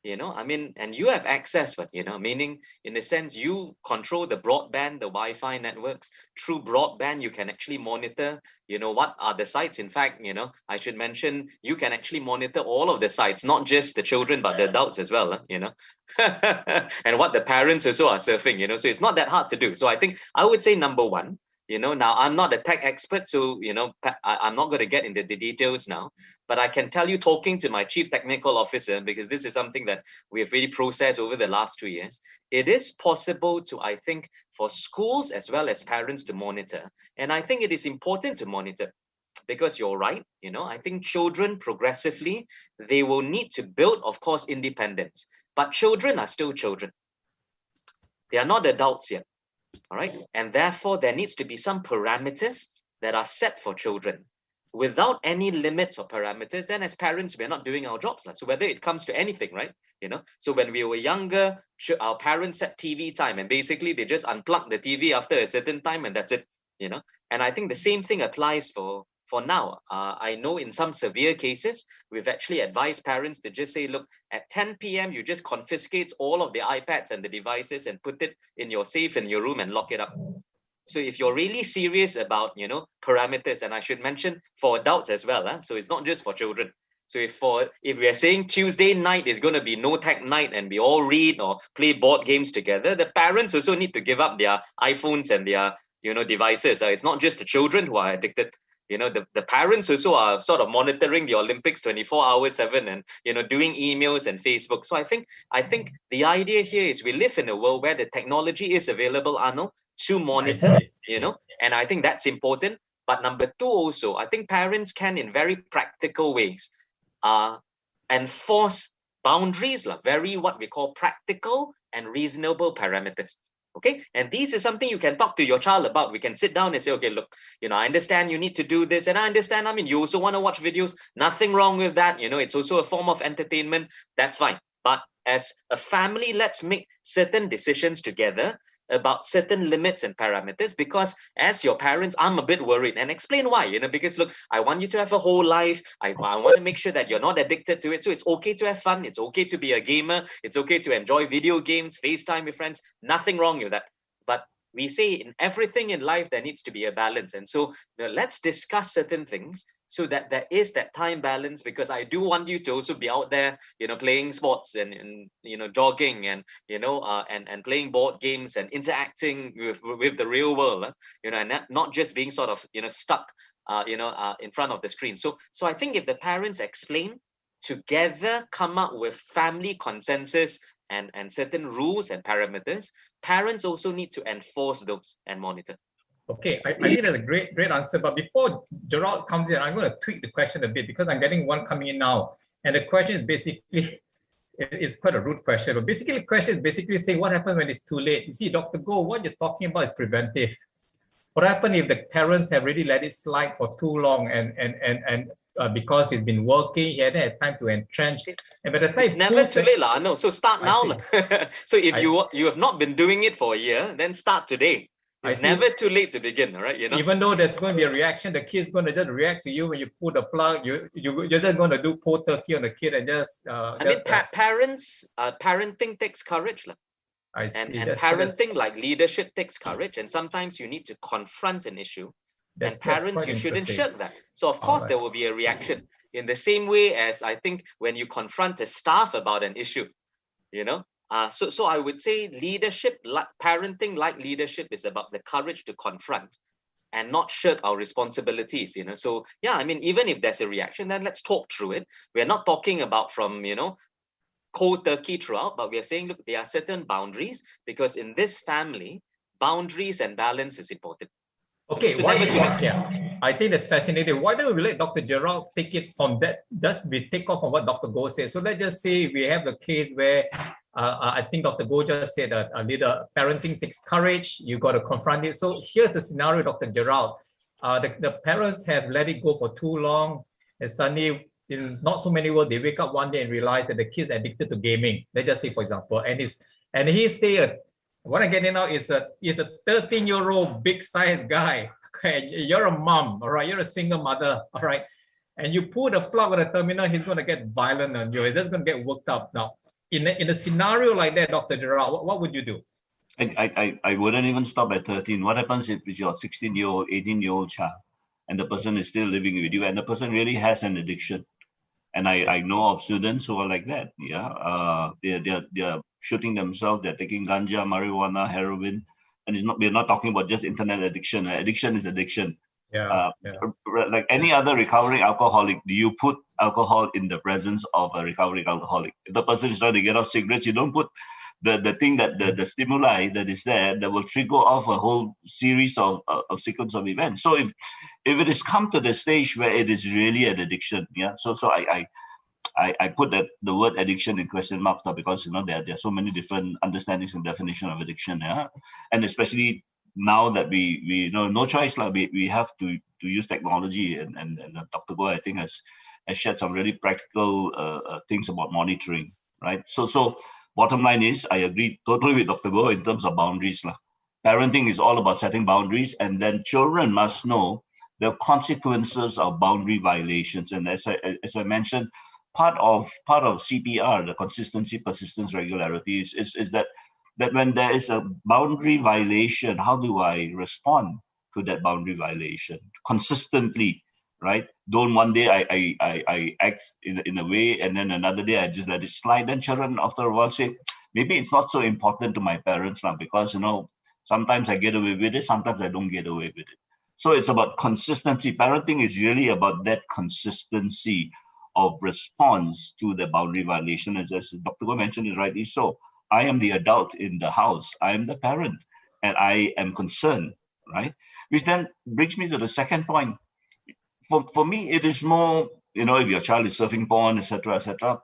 And you have access, but, meaning in a sense, you control the broadband, the Wi-Fi networks. Through broadband, you can actually monitor, what are the sites. In fact, I should mention, you can actually monitor all of the sites, not just the children, but the adults as well, and what the parents also are surfing, so it's not that hard to do. So I think I would say number one, now I'm not a tech expert, so, I'm not going to get into the details now, but I can tell you, talking to my chief technical officer, because this is something that we have really processed over the last 2 years, it is possible to, I think, for schools as well as parents to monitor. And I think it is important to monitor because you're right. I think children progressively, they will need to build, of course, independence, but children are still children. They are not adults yet. All right. And therefore, there needs to be some parameters that are set for children. Without any limits or parameters, then as parents, we're not doing our jobs. So whether it comes to anything, right? So when we were younger, our parents set TV time, and basically they just unplug the TV after a certain time, and that's it. And I think the same thing applies for now. I know in some severe cases, we've actually advised parents to just say, look, at 10 p.m., you just confiscate all of the iPads and the devices and put it in your safe in your room and lock it up. So if you're really serious about, parameters, and I should mention for adults as well, so it's not just for children. So if we are saying Tuesday night is going to be no tech night and we all read or play board games together, the parents also need to give up their iPhones and their, devices. It's not just the children who are addicted. the parents also are sort of monitoring the Olympics 24 hours 7 and, doing emails and Facebook. So I think the idea here is we live in a world where the technology is available, Arnold, to monitor, and I think that's important. But number two also, I think parents can, in very practical ways, enforce boundaries, very what we call practical and reasonable parameters. Okay, and this is something you can talk to your child about. We can sit down and say, okay, look, I understand you need to do this, and I understand, you also want to watch videos. Nothing wrong with that. It's also a form of entertainment. That's fine. But as a family, let's make certain decisions together about certain limits and parameters, because as your parents, I'm a bit worried, and explain why, because look, I want you to have a whole life. I want to make sure that you're not addicted to it. So it's okay to have fun. It's okay to be a gamer. It's okay to enjoy video games, FaceTime with friends. Nothing wrong with that. But we say in everything in life, there needs to be a balance. And so let's discuss certain things so that there is that time balance, because I do want you to also be out there, playing sports and jogging and, and playing board games and interacting with the real world, and not just being sort of, stuck, in front of the screen. So I think if the parents explain together, come up with family consensus and certain rules and parameters, parents also need to enforce those and monitor. Okay, I think that's a great answer. But before Gerard comes in, I'm going to tweak the question a bit, because I'm getting one coming in now. And the question is basically, it's quite a rude question, but basically the question is basically saying, what happens when it's too late? You see, Dr. Goh, what you're talking about is preventive. What happens if the parents have really let it slide for too long and because he's been working, he hadn't had time to entrench. And by the time it's never too late, no. So start now. So if you have not been doing it for a year, then start today. It's never too late to begin, right? Even though there's going to be a reaction, the kid's going to just react to you when you pull the plug. You're just going to do cold turkey on the kid and just. Parents, parenting takes courage, and parenting like leadership takes courage, and sometimes you need to confront an issue. And parents, you shouldn't shirk that. So of course there will be a reaction. In the same way as I think when you confront a staff about an issue, So I would say leadership, parenting like leadership, is about the courage to confront and not shirk our responsibilities, So yeah, even if there's a reaction, then let's talk through it. We're not talking about from, cold turkey throughout, but we are saying, look, there are certain boundaries, because in this family, boundaries and balance is important. Okay, I think that's fascinating. Why don't we let Dr. Gerard take it from that? Just we take off on what Dr. Goh said. So let's just say we have the case where I think Dr. Goh just said that parenting takes courage. You got to confront it. So here's the scenario, Dr. Gerard. The parents have let it go for too long, and suddenly, in not so many words, they wake up one day and realize that the kid's addicted to gaming. Let's just say, for example, and he say, what I'm getting now is a 13-year-old big size guy. Okay, you're a mom, all right? You're a single mother, all right? And you pull the plug on the terminal, he's going to get violent on you. He's just going to get worked up. Now, in a scenario like that, Dr. Gerard, what would you do? I wouldn't even stop at 13. What happens if it's your 16-year-old, 18-year-old child, and the person is still living with you, and the person really has an addiction? And I know of students who are like that. Yeah, they're shooting themselves. They're taking ganja, marijuana, heroin, and we're not talking about just internet addiction. Addiction is addiction. Like any other recovering alcoholic, do you put alcohol in the presence of a recovering alcoholic? If the person is trying to get off cigarettes, you don't put the thing that the stimuli that is there that will trigger off a whole series of sequence of events. So if it has come to the stage where it is really an addiction, so I put the word addiction in question marks now, because there are so many different understandings and definition of addiction, and especially now that we no choice, we have to use technology, and Dr. Goh, I think, has shared some really practical things about monitoring, right? So bottom line is, I agree totally with Dr. Goh in terms of boundaries. Parenting is all about setting boundaries, and then children must know the consequences of boundary violations. And as I mentioned, part of CPR, the consistency, persistence, regularity, is that when there is a boundary violation, how do I respond to that boundary violation consistently, right? Don't one day I act in a way, and then another day I just let it slide. Then children after a while say, maybe it's not so important to my parents now, because sometimes I get away with it, sometimes I don't get away with it. So it's about consistency. Parenting is really about that consistency of response to the boundary violation. As Dr. Go mentioned, is rightly so. I am the adult in the house. I am the parent, and I am concerned, right? Which then brings me to the second point. For me, it is more, if your child is surfing porn, etc., etc.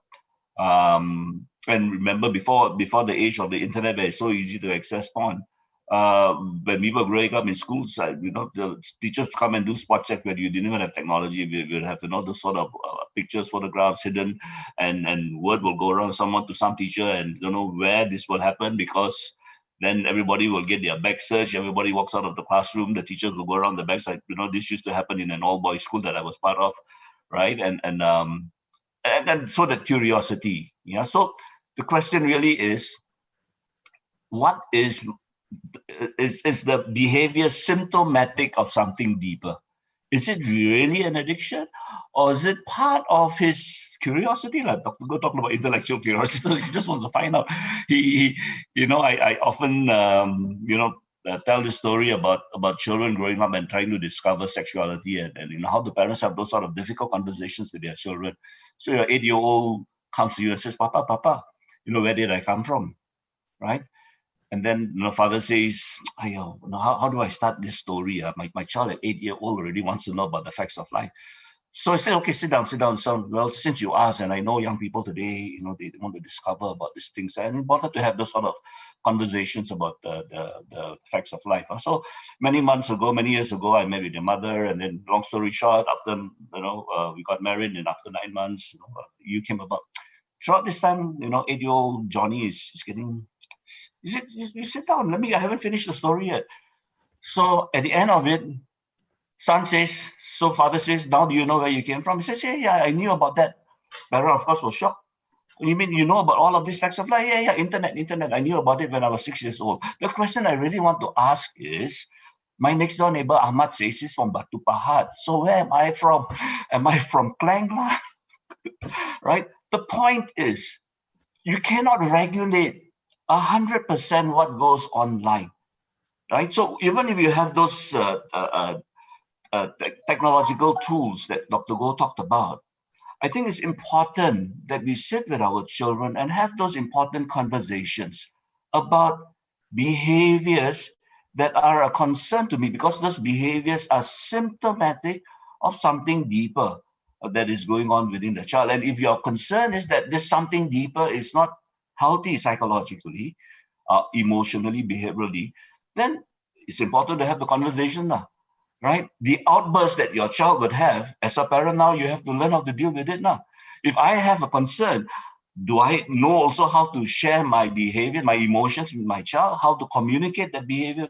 And remember, before the age of the internet, where it's so easy to access porn. When we were growing up in schools, the teachers come and do spot check where you didn't even have technology. We would have those sort of pictures, photographs hidden, and word will go around someone to some teacher, and don't know where this will happen, because then everybody will get their back searched. Everybody walks out of the classroom. The teachers will go around the backside. This used to happen in an all-boys school that I was part of, right? And so that curiosity. Yeah. So the question really is, what is the behavior symptomatic of something deeper? Is it really an addiction, or is it part of his curiosity? Like Dr. Go talked about intellectual curiosity. He just wants to find out. I often, tell this story about children growing up and trying to discover sexuality, and how the parents have those sort of difficult conversations with their children. So your 8-year-old comes to you and says, Papa, where did I come from, right? And then father says, how do I start this story? My child at 8-year-old already wants to know about the facts of life. So I said, okay, sit down. So, well, since you asked, and I know young people today, they want to discover about these things, and it's important to have those sort of conversations about the facts of life. So many years ago, I met with your mother, and then long story short, after, we got married, and after 9 months, you came about. Throughout this time, 8-year-old Johnny is getting, you sit down, I haven't finished the story yet. So at the end of it, father says, now do you know where you came from? He says, yeah, I knew about that. Parent, of course, was shocked. You mean you know about all of these facts of life? Yeah, internet. I knew about it when I was 6 years old. The question I really want to ask is, my next door neighbor, Ahmad, says he's from Batu Pahat. So where am I from? Am I from Klangla? Right? The point is, you cannot regulate 100% what goes online, right? So even if you have those technological tools that Dr. Go talked about, I think it's important that we sit with our children and have those important conversations about behaviors that are a concern to me, because those behaviors are symptomatic of something deeper that is going on within the child. And if your concern is that this something deeper is not healthy psychologically, emotionally, behaviorally, then it's important to have the conversation now, right? The outburst that your child would have, as a parent now, you have to learn how to deal with it now. If I have a concern, do I know also how to share my behavior, my emotions with my child, how to communicate that behavior,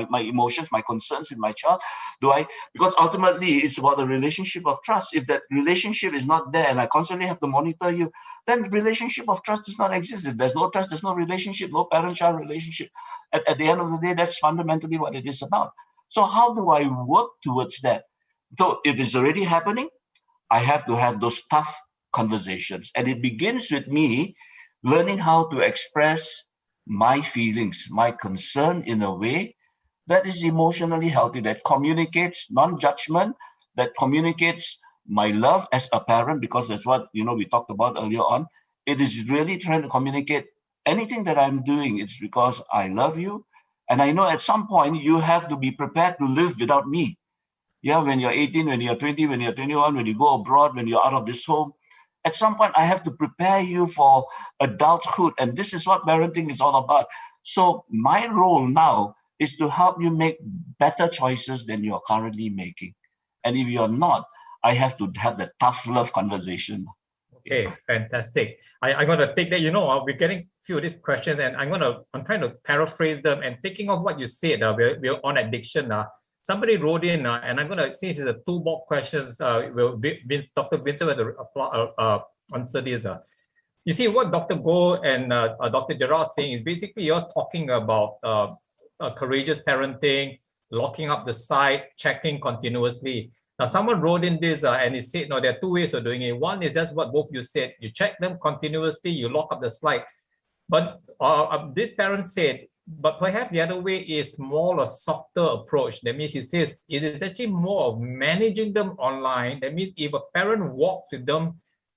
my emotions, my concerns with my child? Because ultimately it's about the relationship of trust. If that relationship is not there and I constantly have to monitor you, then the relationship of trust does not exist. If there's no trust, there's no relationship, no parent-child relationship. At the end of the day, that's fundamentally what it is about. So how do I work towards that? So if it's already happening, I have to have those tough conversations. And it begins with me learning how to express my feelings, my concern in a way that is emotionally healthy, that communicates non-judgment, that communicates my love as a parent, because that's what, we talked about earlier on. It is really trying to communicate anything that I'm doing. It's because I love you. And I know at some point you have to be prepared to live without me. Yeah, when you're 18, when you're 20, when you're 21, when you go abroad, when you're out of this home, at some point I have to prepare you for adulthood. And this is what parenting is all about. So my role now is to help you make better choices than you're currently making. And if you're not, I have to have the tough love conversation. Okay, fantastic. I'm going to take that, we're getting a few of these questions, and I'm trying to paraphrase them, and thinking of what you said, we're on addiction. Somebody wrote in, and I'm going to, since it's a toolbox questions, Dr. Vincent will answer this. You see, what Dr. Go and Dr. Gerard are saying is basically you're talking about courageous parenting, locking up the site, checking continuously. Now, someone wrote in this and he said, there are two ways of doing it. One is just what both you said. You check them continuously, you lock up the slide. But this parent said, But perhaps the other way is more a softer approach. That means it says it is actually more of managing them online. That means if a parent walks with them,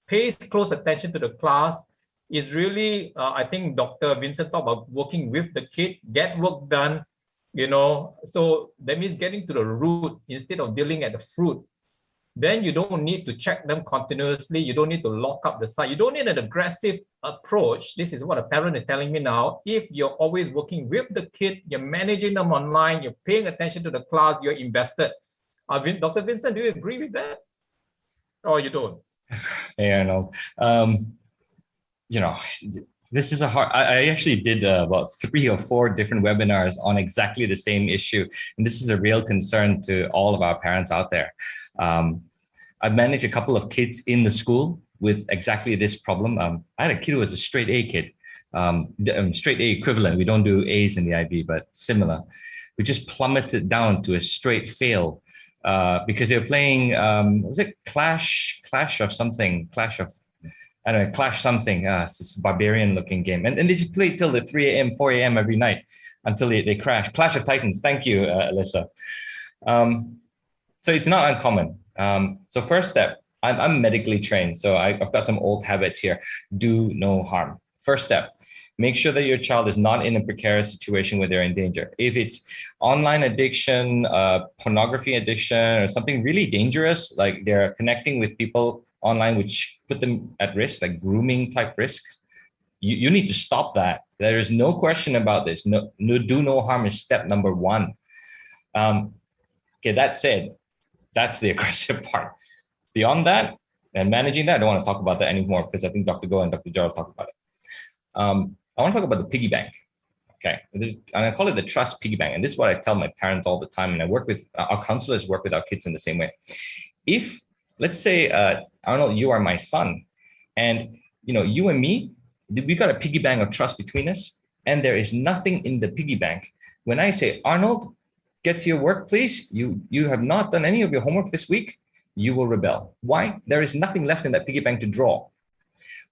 pays close attention to the class, is really, I think Dr. Vincent talked about working with the kid, get work done, so that means getting to the root instead of dealing at the fruit. Then you don't need to check them continuously. You don't need to lock up the site. You don't need an aggressive approach. This is what a parent is telling me now. If you're always working with the kid, you're managing them online, you're paying attention to the class, you're invested. Dr. Vincent, do you agree with that? Or you don't? Yeah, no. This is a hard, I actually did about 3 or 4 different webinars on exactly the same issue. And this is a real concern to all of our parents out there. I've managed a couple of kids in the school with exactly this problem. I had a kid who was a straight A kid, straight A equivalent. We don't do A's in the IB, but similar. We just plummeted down to a straight fail because they were playing, was it Clash of something? Clash something. It's this barbarian looking game. And they just played till the 3 a.m., 4 a.m. every night until they crash. Clash of Titans. Thank you, Alyssa. So it's not uncommon. So first step, I'm medically trained. So I've got some old habits here. Do no harm. First step, make sure that your child is not in a precarious situation where they're in danger. If it's online addiction, pornography addiction, or something really dangerous, like they're connecting with people online, which put them at risk, like grooming type risks, you need to stop that. There is no question about this. No, do no harm is step number 1. Okay, that said, that's the aggressive part. Beyond that, and managing that, I don't want to talk about that anymore because I think Dr. Goh and Dr. Gerard talk about it. I want to talk about the piggy bank. Okay, and I call it the trust piggy bank. And this is what I tell my parents all the time. And I work with our counselors, work with our kids in the same way. If, let's say, Arnold, you are my son, and you and me, we got a piggy bank of trust between us, and there is nothing in the piggy bank. When I say, Arnold, get to your work, please. You have not done any of your homework this week. You will rebel. Why? There is nothing left in that piggy bank to draw.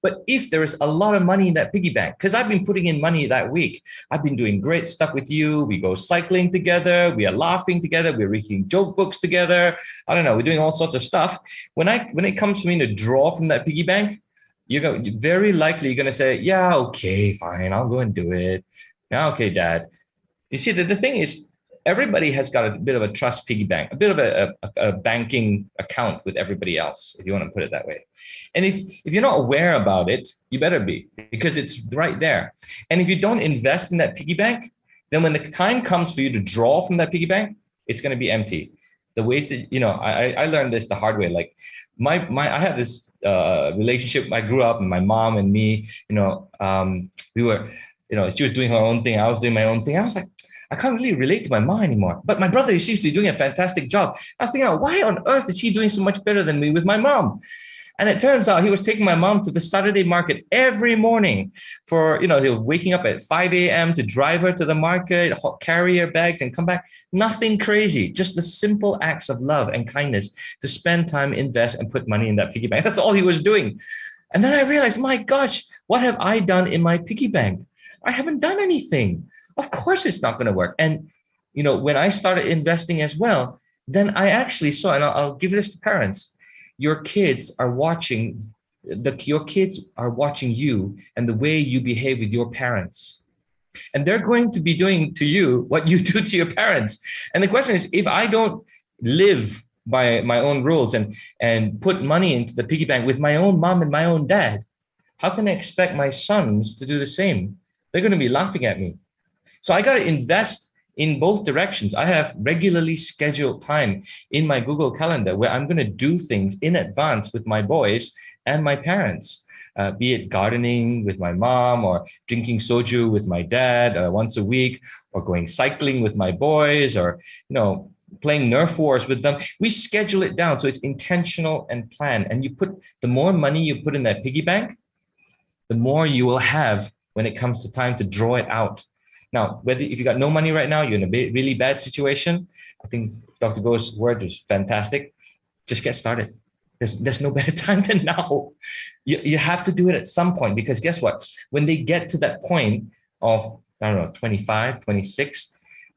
But if there is a lot of money in that piggy bank, because I've been putting in money that week, I've been doing great stuff with you. We go cycling together. We are laughing together. We're reading joke books together. I don't know. We're doing all sorts of stuff. When it comes to me to draw from that piggy bank, you're very likely going to say, yeah, okay, fine. I'll go and do it. Yeah, okay, Dad. You see, the thing is, everybody has got a bit of a trust piggy bank, a bit of a banking account with everybody else, if you want to put it that way. And if you're not aware about it, you better be, because it's right there. And if you don't invest in that piggy bank, then when the time comes for you to draw from that piggy bank, it's going to be empty. The ways that, I learned this the hard way. Like I had this relationship. I grew up, and my mom and me, we were, she was doing her own thing. I was doing my own thing. I was like, I can't really relate to my mom anymore. But my brother, he seems to be doing a fantastic job. I was thinking, why on earth is he doing so much better than me with my mom? And it turns out he was taking my mom to the Saturday market every morning for, he was waking up at 5 a.m. to drive her to the market, carry her bags and come back. Nothing crazy, just the simple acts of love and kindness to spend time, invest, and put money in that piggy bank. That's all he was doing. And then I realized, my gosh, what have I done in my piggy bank? I haven't done anything. Of course it's not going to work. And, when I started investing as well, then I actually saw, and I'll give this to parents, your kids are watching you and the way you behave with your parents. And they're going to be doing to you what you do to your parents. And the question is, if I don't live by my own rules and put money into the piggy bank with my own mom and my own dad, how can I expect my sons to do the same? They're going to be laughing at me. So I got to invest in both directions. I have regularly scheduled time in my Google Calendar where I'm going to do things in advance with my boys and my parents, be it gardening with my mom or drinking soju with my dad once a week, or going cycling with my boys, or, playing Nerf wars with them. We schedule it down so it's intentional and planned. And the more money you put in that piggy bank, the more you will have when it comes to time to draw it out. Now, if you got no money right now, you're in a really bad situation. I think Dr. Goh's word was fantastic. Just get started. There's no better time than now. You have to do it at some point, because guess what? When they get to that point of I don't know, 25, 26,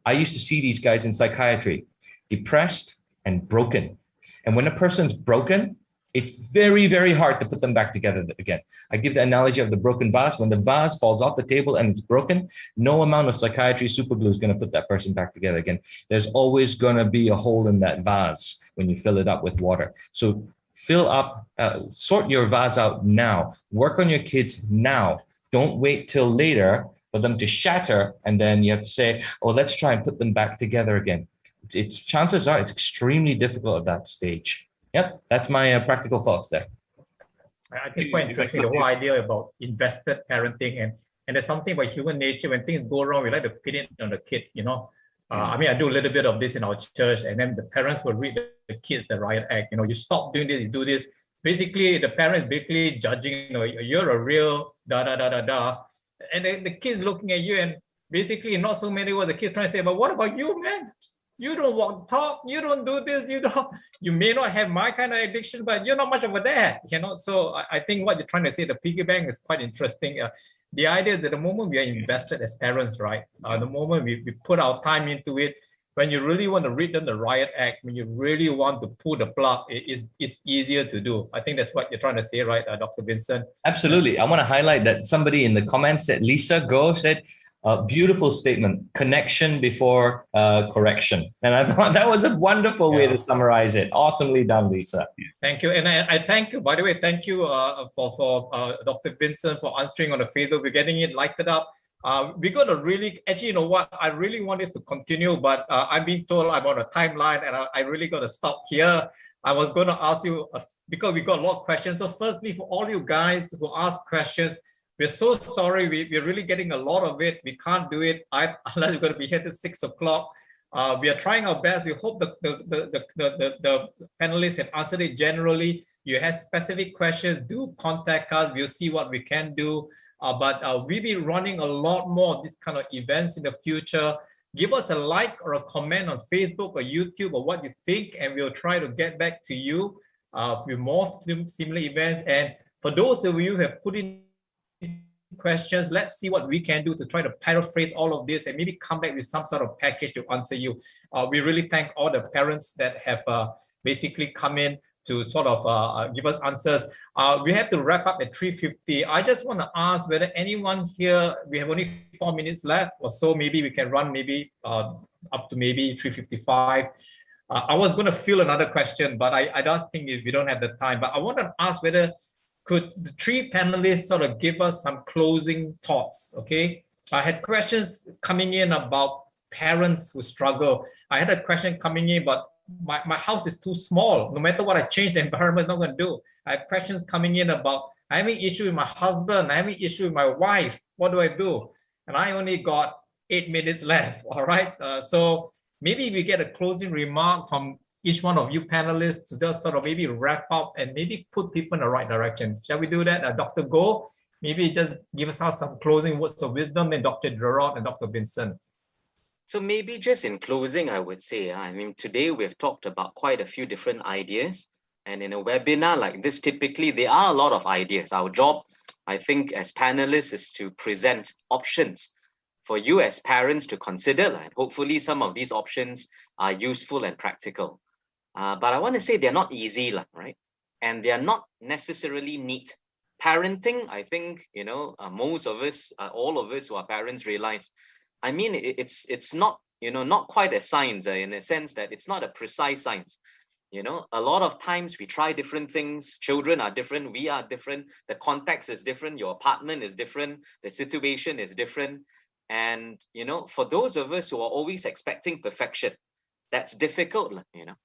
I used to see these guys in psychiatry, depressed and broken. And when a person's broken, it's very, very hard to put them back together again. I give the analogy of the broken vase. When the vase falls off the table and it's broken, no amount of psychiatry superglue is going to put that person back together again. There's always going to be a hole in that vase when you fill it up with water. So fill up, sort your vase out now. Work on your kids now. Don't wait till later for them to shatter. And then you have to say, oh, let's try and put them back together again. Chances are it's extremely difficult at that stage. Yep, that's my practical thoughts there. I think it's quite interesting, the whole idea about invested parenting, and there's something about human nature. When things go wrong, we like to pin it on the kid, you know. I mean, I do a little bit of this in our church, and then the parents will read the kids the riot act. You know, you stop doing this, you do this. Basically, the parents basically judging, you know, you're a real da-da-da-da-da. And then the kids looking at you, and basically not so many words, the kids trying to say, but what about you, man? You don't walk the talk, you don't do this, you may not have my kind of addiction, but you're not much of a dad, you know. So I think what you're trying to say, the piggy bank, is quite interesting. The idea that the moment we are invested as parents, right, the moment we put our time into it, when you really want to read them the riot act, when you really want to pull the plug, it's easier to do. I think that's what you're trying to say, right, Dr. Vincent? Absolutely. I want to highlight that somebody in the comments said, Lisa Go said, beautiful statement, connection before correction. And I thought that was a wonderful way to summarize it. Awesomely done, Lisa. Thank you. And I thank you, by the way, thank you for Dr. Vincent for answering on the Facebook. We're getting it lighted up. We're going to really, actually, you know what, I really wanted to continue, but I'm being told I'm on a timeline, and I really got to stop here. I was going to ask you, because we got a lot of questions. So firstly, for all you guys who ask questions, we're so sorry. We're really getting a lot of it. We can't do it unless we're going to be here till 6 o'clock. We are trying our best. We hope the panelists have answered it generally. You have specific questions, do contact us. We'll see what we can do. But we'll be running a lot more of these kind of events in the future. Give us a like or a comment on Facebook or YouTube or what you think, and we'll try to get back to you with more similar events. And for those of you who have put in questions, let's see what we can do to try to paraphrase all of this and maybe come back with some sort of package to answer you. We really thank all the parents that have basically come in to sort of give us answers. We have to wrap up at 3:50. I just want to ask whether anyone here, we have only 4 minutes left or so, maybe we can run maybe up to maybe 3:55. I was going to fill another question, but I just think if we don't have the time, but I want to ask whether could the three panelists sort of give us some closing thoughts, okay? I had questions coming in about parents who struggle. I had a question coming in, but my house is too small. No matter what I change, the environment is not going to do. I have questions coming in about, I have an issue with my husband, I have an issue with my wife. What do I do? And I only got 8 minutes left, all right? So maybe we get a closing remark from each one of you panelists to just sort of maybe wrap up and maybe put people in the right direction. Shall we do that? Dr. Goh, maybe just give us out some closing words of wisdom, and Dr. Gerard and Dr. Vincent. So maybe just in closing, I would say, I mean, today we've talked about quite a few different ideas. And in a webinar like this, typically there are a lot of ideas. Our job, I think, as panelists is to present options for you as parents to consider. And hopefully some of these options are useful and practical. But I want to say they're not easy, right? And they're not necessarily neat. Parenting, I think, you know, most of us, all of us who are parents realize, I mean, it's not, you know, not quite a science in a sense that it's not a precise science. You know, a lot of times we try different things. Children are different. We are different. The context is different. Your apartment is different. The situation is different. And, you know, for those of us who are always expecting perfection, that's difficult, you know.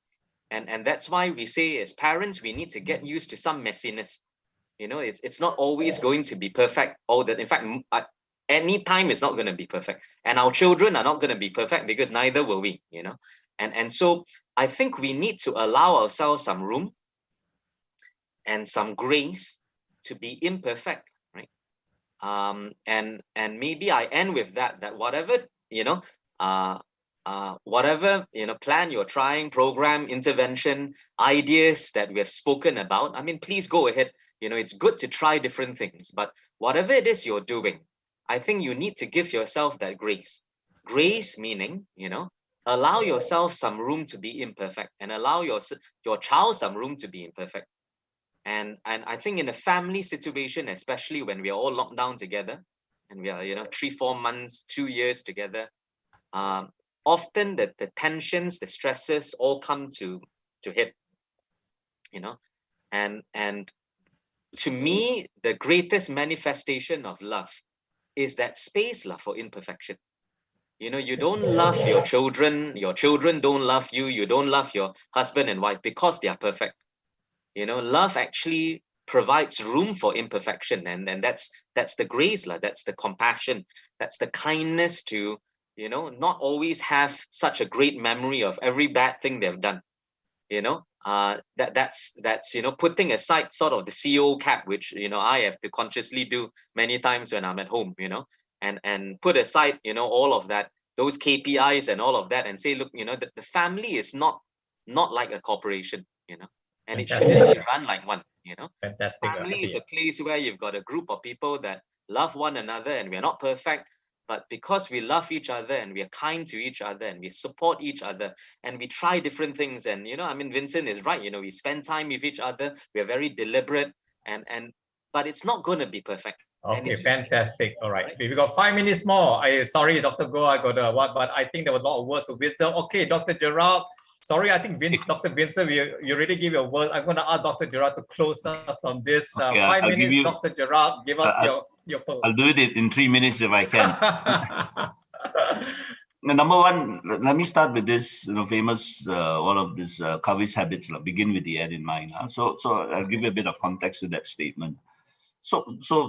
And that's why we say as parents, we need to get used to some messiness. You know, it's not always going to be perfect. All that, in fact, any time is not going to be perfect. And our children are not going to be perfect because neither will we, you know. And so I think we need to allow ourselves some room and some grace to be imperfect, right? And maybe I end with that whatever, you know, whatever, you know, plan you're trying, program, intervention, ideas that we have spoken about, I mean, please go ahead. You know, it's good to try different things, but whatever it is you're doing, I think you need to give yourself that grace. Grace meaning, allow yourself some room to be imperfect, and allow your child some room to be imperfect. And I think in a family situation, especially when we are all locked down together, and we are 3-4 months, 2 years together, often the tensions, the stresses all come to hit, and to me, the greatest manifestation of love is that space for imperfection. You don't love your children don't love you, you don't love your husband and wife because they are perfect. Love actually provides room for imperfection, and that's the grace, that's the compassion, that's the kindness to, not always have such a great memory of every bad thing they've done. That's putting aside sort of the CEO cap, which I have to consciously do many times when I'm at home, and put aside all of that, those KPIs and all of that, and say, look, the family is not like a corporation, and it should be run like one. Fantastic. Family is a place where you've got a group of people that love one another, and we're not perfect, but because we love each other and we are kind to each other and we support each other and we try different things, and Vincent is right, we spend time with each other, we are very deliberate, but it's not going to be perfect. Okay, fantastic. All right, we got 5 minutes more. Sorry, Dr. Goh, I got what, but I think there was a lot of words of wisdom. Okay, Dr. Gerard. Sorry, I think Dr. Vincent, you already gave your word. I'm going to ask Dr. Gerard to close us on this. 5 minutes, Dr. Gerard, give us your post. I'll do it in 3 minutes if I can. Number one, let me start with this famous one of these Covey's habits. Begin with the end in mind. So I'll give you a bit of context to that statement. So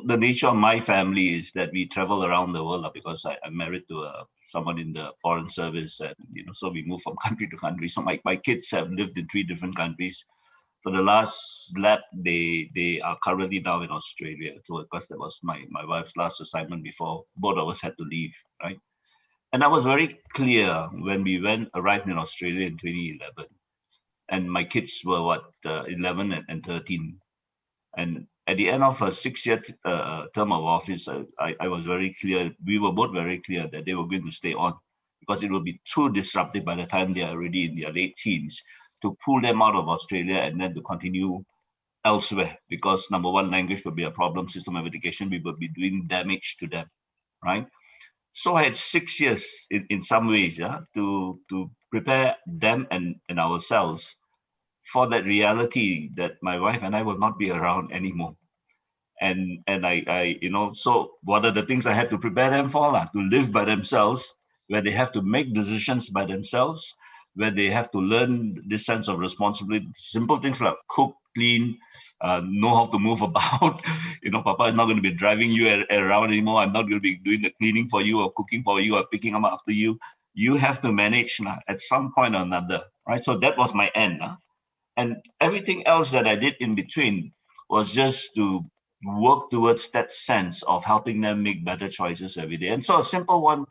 the nature of my family is that we travel around the world because I'm married to someone in the foreign service, and so we move from country to country. So my kids have lived in 3 different countries. For the last lap, they are currently now in Australia. So because that was my wife's last assignment before both of us had to leave, right? And I was very clear when we arrived in Australia in 2011, and my kids were 11 and 13, and at the end of a 6-year term of office, I was very clear, we were both very clear that they were going to stay on because it would be too disruptive by the time they are already in their late teens to pull them out of Australia and then to continue elsewhere, because number one, language would be a problem, system of education, we would be doing damage to them, right? So I had 6 years in some ways to prepare them and ourselves for that reality that my wife and I will not be around anymore. And I so what are the things I had to prepare them for? To live by themselves, where they have to make decisions by themselves, where they have to learn this sense of responsibility, simple things like cook, clean, know how to move about. Papa is not going to be driving you around anymore. I'm not going to be doing the cleaning for you or cooking for you or picking them up after you. You have to manage at some point or another, right? So that was my end. And everything else that I did in between was just to work towards that sense of helping them make better choices every day. And so a simple one,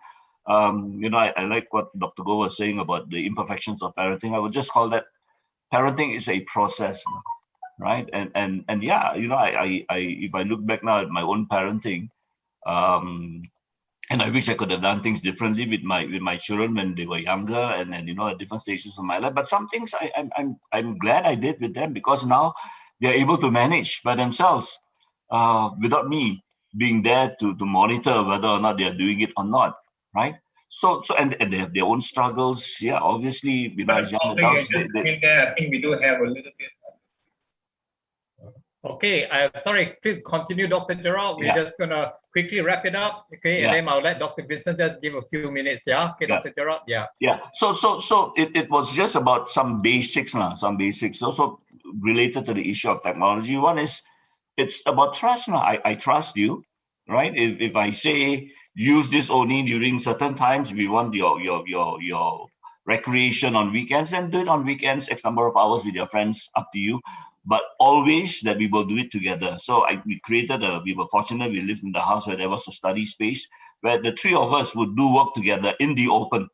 I like what Dr. Goh was saying about the imperfections of parenting. I would just call that parenting is a process, right? And yeah, if I look back now at my own parenting, and I wish I could have done things differently with my children when they were younger, and then at different stages of my life. But some things I'm glad I did with them, because now they're able to manage by themselves without me being there to monitor whether or not they are doing it or not, right? So and they have their own struggles. Yeah, obviously, as young adults, I think we do have a little bit. Okay, sorry, please continue, Dr. Gerard. We're just going to quickly wrap it up, okay? And then I'll let Dr. Vincent just give a few minutes, Okay, Dr. Gerard, Yeah, so it was just about some basics, also related to the issue of technology. One is, it's about trust. I trust you, right? If I say, use this only during certain times, we want your recreation on weekends, then do it on weekends, X number of hours with your friends, up to you. But always that we will do it together. So we were fortunate, we lived in the house where there was a study space where the 3 of us would do work together in the open.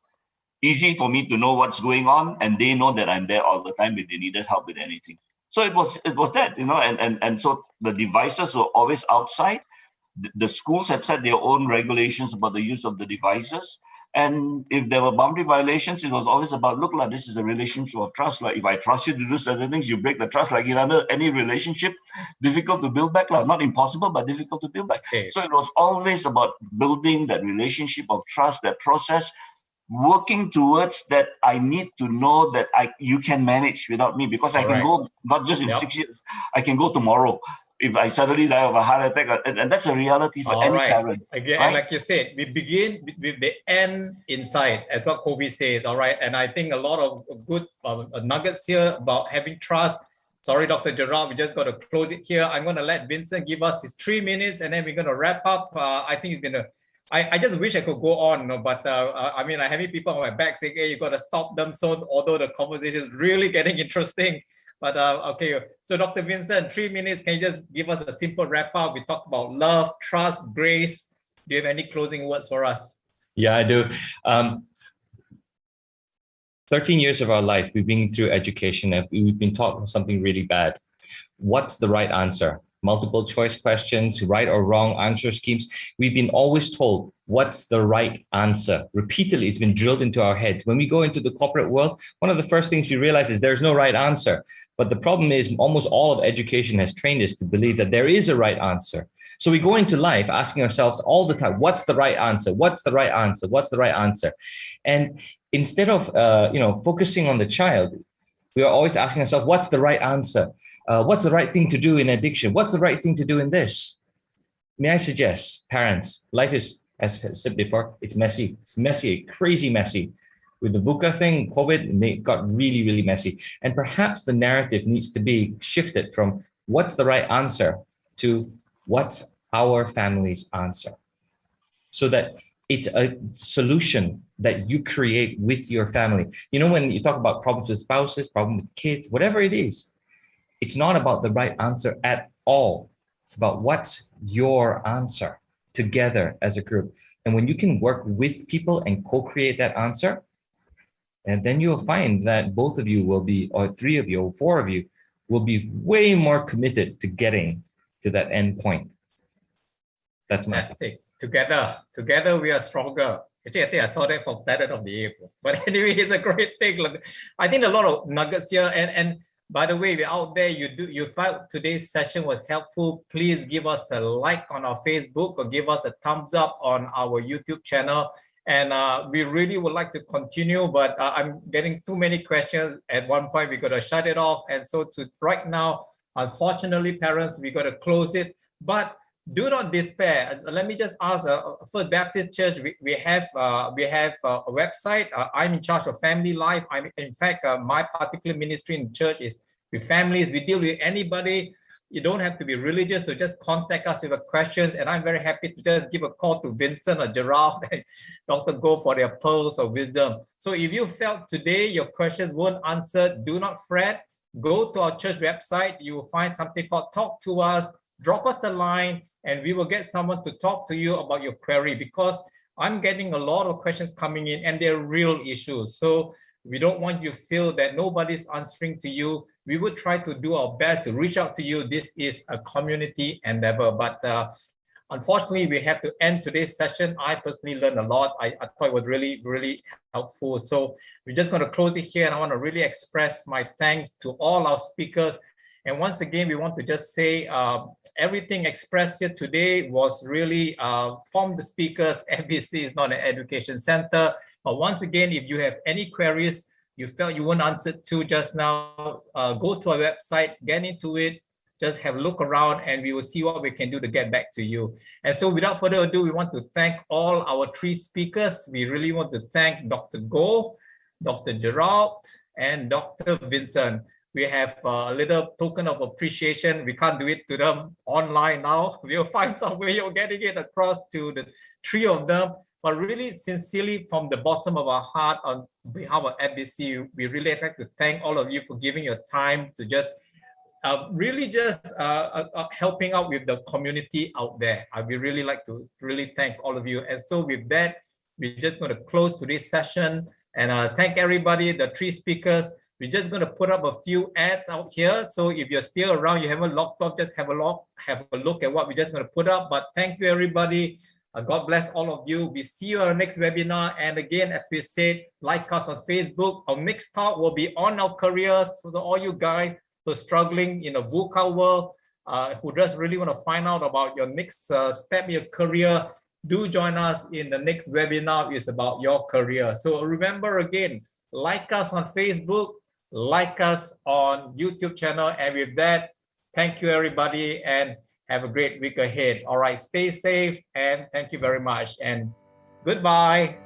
Easy for me to know what's going on, and they know that I'm there all the time if they needed help with anything. So it was that, and so the devices were always outside, The schools have set their own regulations about the use of the devices. And if there were boundary violations, it was always about, look, like, this is a relationship of trust. Like, if I trust you to do certain things, you break the trust. Like in any relationship, difficult to build back. Like, not impossible, but difficult to build back. Okay. So it was always about building that relationship of trust, that process, working towards that. I need to know that you can manage without me, because I can go not just in 6 years, I can go tomorrow. If I suddenly die of a heart attack, and that's a reality for any parent. Again, right? And like you said, we begin with the end in sight, as what Kobe says, all right? And I think a lot of good nuggets here about having trust. Sorry, Dr. Gerard, we just got to close it here. I'm going to let Vincent give us his 3 minutes, and then we're going to wrap up. I think it's been I just wish I could go on, but I mean, I'm having people on my back saying, hey, you got to stop them. So although the conversation is really getting interesting, but okay, so Dr. Vincent, 3 minutes, can you just give us a simple wrap up? We talked about love, trust, grace. Do you have any closing words for us? Yeah, I do. 13 years of our life, we've been through education and we've been taught something really bad. What's the right answer? Multiple choice questions, right or wrong answer schemes. We've been always told what's the right answer. Repeatedly, it's been drilled into our heads. When we go into the corporate world, one of the first things we realize is there's no right answer. But the problem is almost all of education has trained us to believe that there is a right answer. So we go into life asking ourselves all the time, what's the right answer? What's the right answer? What's the right answer? And instead of focusing on the child, we are always asking ourselves, what's the right answer? What's the right thing to do in addiction? What's the right thing to do in this? May I suggest, parents, life is, as I said before, it's messy. It's messy, crazy messy. With the VUCA thing, COVID, it got really, really messy. And perhaps the narrative needs to be shifted from what's the right answer to what's our family's answer. So that it's a solution that you create with your family. You know, when you talk about problems with spouses, problems with kids, whatever it is, it's not about the right answer at all. It's about what's your answer together as a group. And when you can work with people and co-create that answer, and then you'll find that both of you will be, or three of you, or four of you, will be way more committed to getting to that end point. That's my fantastic. Together we are stronger. Actually, I think I saw that from Planet of the Apes. But anyway, it's a great thing. I think a lot of nuggets here. And by the way, we're out there. You felt today's session was helpful. Please give us a like on our Facebook or give us a thumbs up on our YouTube channel. And we really would like to continue, but I'm getting too many questions. At one point, we got to shut it off. And so right now, unfortunately, parents, we got to close it. But do not despair. Let me just ask, First Baptist Church, we have a website. I'm in charge of family life. In fact, my particular ministry in church is with families. We deal with anybody. You don't have to be religious to just contact us with questions. And I'm very happy to just give a call to Vincent or Gerard and Dr. Go for their pearls of wisdom. So if you felt today your questions weren't answered, do not fret. Go to our church website. You will find something called Talk to Us. Drop us a line and we will get someone to talk to you about your query, because I'm getting a lot of questions coming in and they're real issues. So we don't want you to feel that nobody's answering to you. We will try to do our best to reach out to you. This is a community endeavor, but unfortunately, we have to end today's session. I personally learned a lot. I thought it was really, really helpful. So we're just going to close it here. And I want to really express my thanks to all our speakers. And once again, we want to just say everything expressed here today was really from the speakers. FBC is not an education center. But once again, if you have any queries you felt you weren't answered to just now, go to our website, get into it, just have a look around, and we will see what we can do to get back to you. And so without further ado, we want to thank all our three speakers. We really want to thank Dr. Goh, Dr. Gerard, and Dr. Vincent. We have a little token of appreciation. We can't do it to them online now. We'll find some way of getting it across to the three of them. But really sincerely from the bottom of our heart, on behalf of FBC, we really like to thank all of you for giving your time to just really just helping out with the community out there. We really like to really thank all of you. And so with that, we're just going to close today's session and thank everybody, the three speakers. We're just going to put up a few ads out here. So if you're still around, you haven't logged off, just have a look at what we're just going to put up. But thank you, everybody. God bless all of you. We see you on our next webinar. And again, as we said, like us on Facebook. Our next talk will be on our careers for all you guys who are struggling in the VUCA world, who just really want to find out about your next step in your career. Do join us in the next webinar. It's about your career. So remember again, like us on Facebook, like us on YouTube channel. And with that, thank you, everybody, and have a great week ahead. All right, stay safe, and thank you very much, and goodbye.